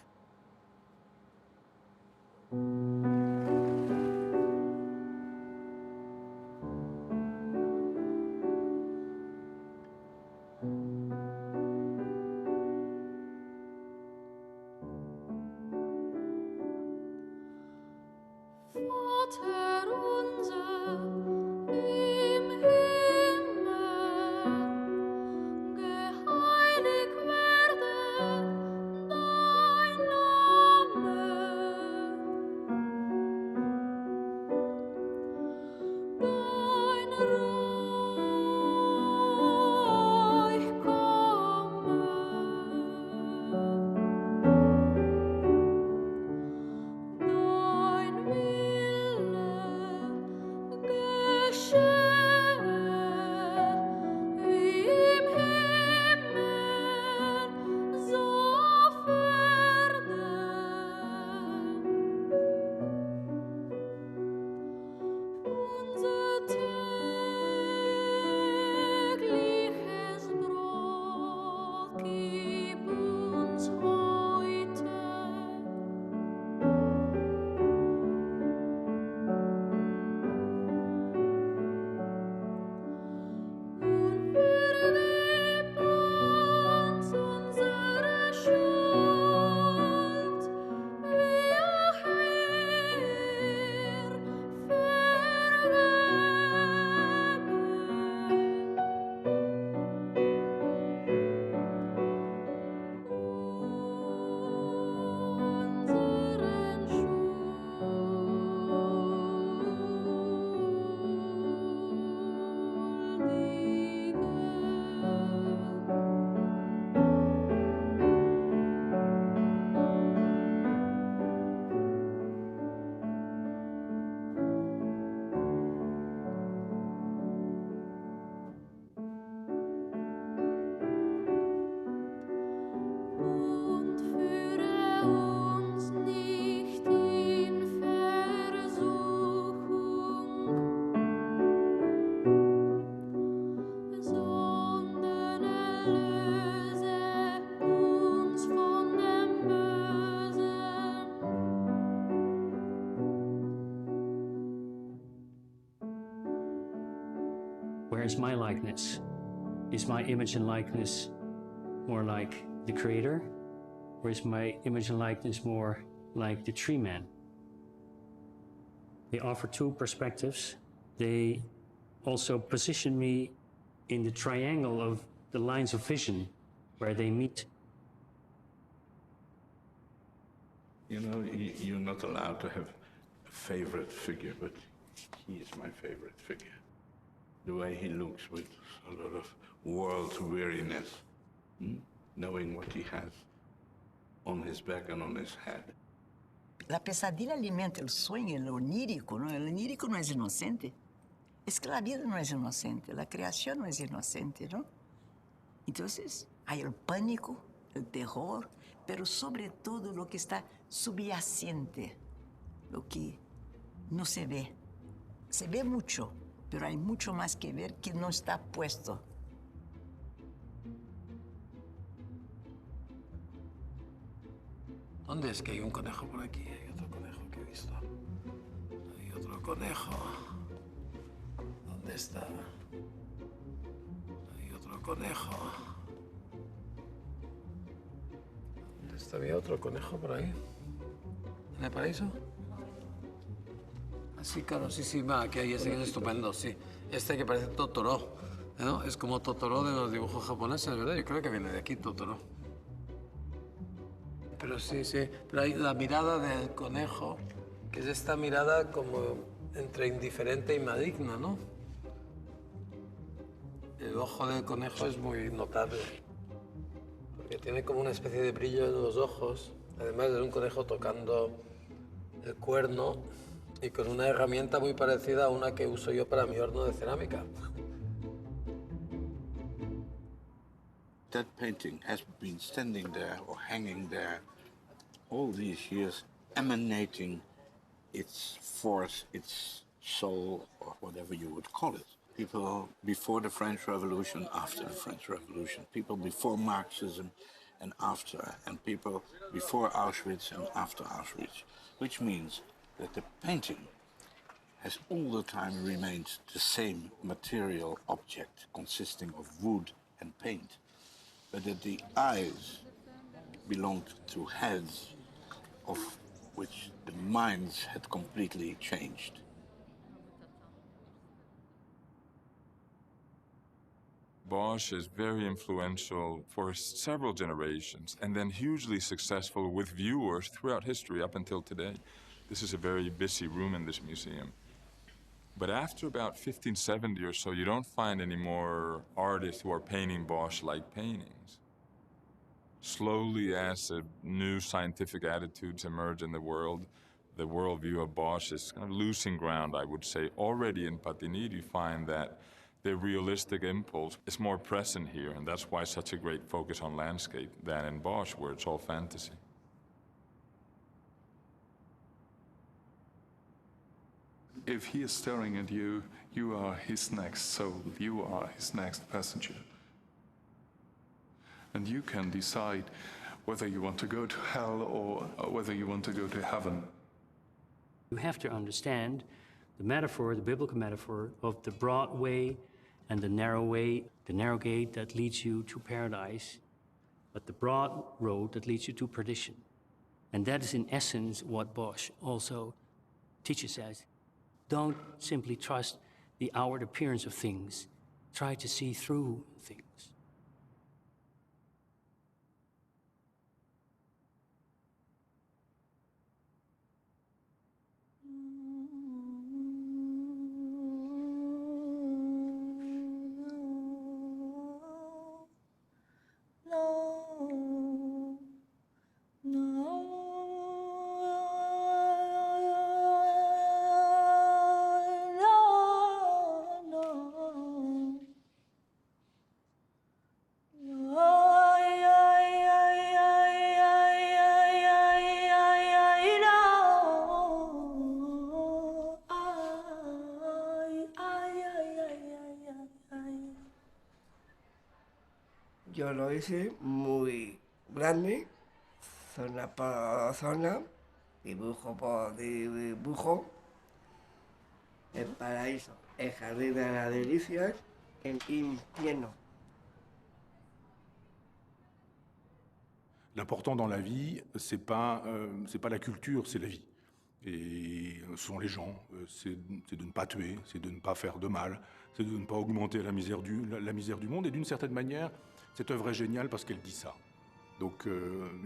Where is my likeness? Is my image and likeness more like the creator? Or is my image and likeness more like the tree man? They offer two perspectives. They also position me in the triangle of the lines of vision where they meet. You know, you're not allowed to have a favorite figure, but he is my favorite figure. The way he looks with a lot of world weariness, knowing what he has on his back and on his head. La pesadilla alimenta el sueño, el onírico, ¿no? El onírico no es inocente. Es que la vida no es inocente, la creación no es inocente, ¿no? Entonces, hay el pánico, el terror, pero sobre todo lo que está subyacente, lo que no se ve. Se ve mucho, pero hay mucho más que ver que no está puesto. ¿Dónde es que hay un conejo por aquí? Hay otro conejo que he visto. Hay otro conejo. está? Hay otro conejo. ¿Dónde está? Había otro conejo por ahí. ¿En el paraíso? Sí, claro, sí, va, aquí hay ese que es estupendo, sí. Este que parece Totoro, ¿no? Es como Totoro de los dibujos japoneses, ¿verdad? Yo creo que viene de aquí, Totoro. Pero sí, pero hay la mirada del conejo, que es esta mirada como entre indiferente y maligna, ¿no? El ojo del conejo es muy notable, porque tiene como una especie de brillo en los ojos, además de un conejo tocando el cuerno y con una herramienta muy parecida a una que uso yo para mi horno de cerámica. That painting has been standing there or hanging there all these years, emanating its force, its soul, or whatever you would call it. People before the French Revolution, after the French Revolution, people before Marxism and after, and people before Auschwitz and after Auschwitz, which means that the painting has all the time remained the same material object consisting of wood and paint, but that the eyes belonged to heads of which the minds had completely changed. Bosch is very influential for several generations and then hugely successful with viewers throughout history up until today. This is a very busy room in this museum. But after about 1570 or so, you don't find any more artists who are painting Bosch-like paintings. Slowly, as new scientific attitudes emerge in the worldview of Bosch is kind of losing ground, I would say. Already in Patinir, you find that the realistic impulse is more present here, and that's why such a great focus on landscape than in Bosch, where it's all fantasy. If he is staring at you, you are his next soul, you are his next passenger. And you can decide whether you want to go to hell or whether you want to go to heaven. You have to understand the metaphor, the biblical metaphor of the broad way and the narrow gate that leads you to paradise, but the broad road that leads you to perdition. And that is in essence what Bosch also teaches us. Don't simply trust the outward appearance of things. Try to see through things. Yo lo hice muy grande, zona por zona, dibujo por dibujo. El paraíso, el jardín de las delicias, el infierno. L'important dans la vie, c'est pas la culture, c'est la vie. Et ce sont les gens, c'est de ne pas tuer, c'est de ne pas faire de mal, c'est de ne pas augmenter la misère du monde. Et d'une certaine manière, cette œuvre est géniale parce qu'elle dit ça. Donc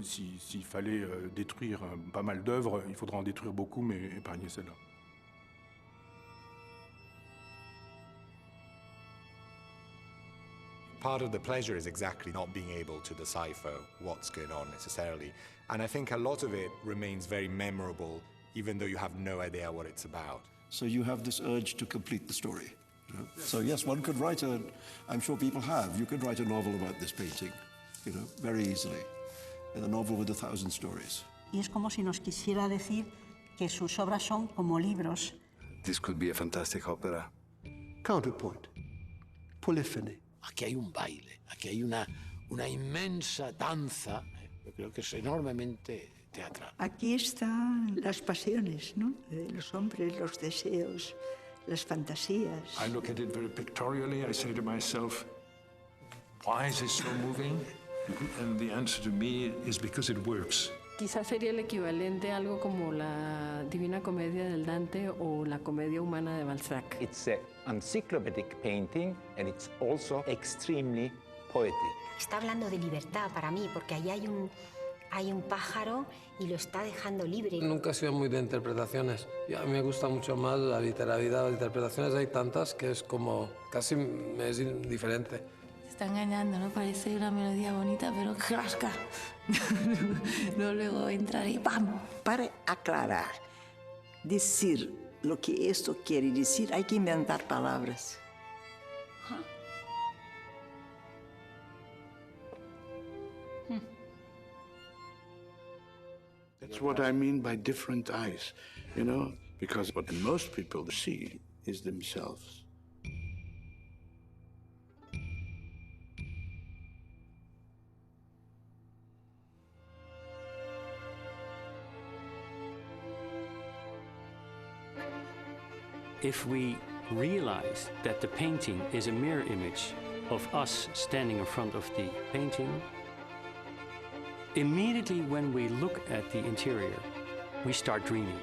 s'il fallait détruire pas mal d'œuvres, il faudra en détruire beaucoup, mais épargner celle-là. Part of the pleasure is exactly not being able to decipher what's going on necessarily. And I think a lot of it remains very memorable, even though you have no idea what it's about. So you have this urge to complete the story. You know? So yes, one could write I'm sure people have, you could write a novel about this painting, you know, very easily. And a novel with 1,000 stories. Y es como si nos quisiera decir que sus obras son como libros. This could be a fantastic opera. Counterpoint. Polyphony. Aquí hay un baile, aquí hay una inmensa danza, yo creo que es enormemente teatral. Aquí están las pasiones, ¿no? De los hombres, los deseos, las fantasías. I look at it very pictorially. I say to myself, why is it so moving? And the answer to me is because it works. Quizás sería el equivalente a algo como la Divina Comedia del Dante o la Comedia Humana de Balzac. It's an encyclopedic painting and it's also extremely poetic. Está hablando de libertad para mí, porque allí hay un pájaro y lo está dejando libre. Nunca he sido muy de interpretaciones. Y a mí me gusta mucho más la literalidad. Las interpretaciones hay tantas que es como, casi me es indiferente. Se está engañando, ¿no? Parece una melodía bonita, pero ¡crasca! No, luego entrar y ¡pam! Para aclarar, decir lo que esto quiere decir, hay que inventar palabras. That's what I mean by different eyes, you know, because what most people see is themselves. If we realize that the painting is a mirror image of us standing in front of the painting, immediately when we look at the interior, we start dreaming.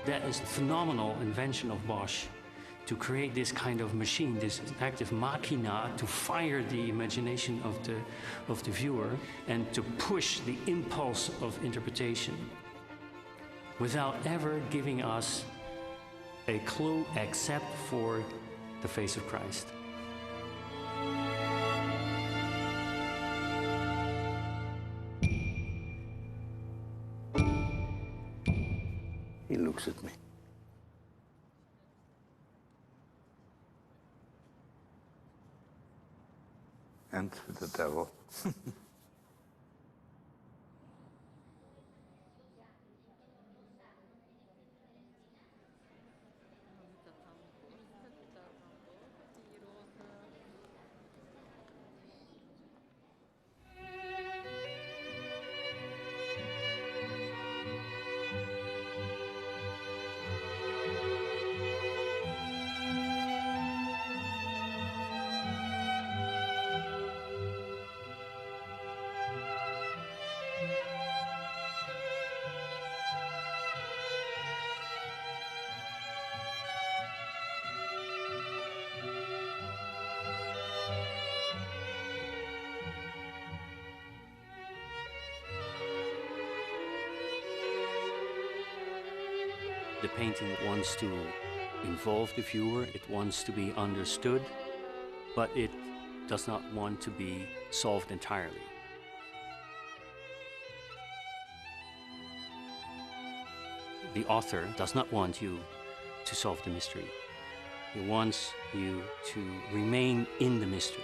That is a phenomenal invention of Bosch, to create this kind of machine, this active machina, to fire the imagination of the viewer and to push the impulse of interpretation without ever giving us a clue except for the face of Christ. He looks at me. And the devil. The painting wants to involve the viewer, it wants to be understood, but it does not want to be solved entirely. The author does not want you to solve the mystery. He wants you to remain in the mystery.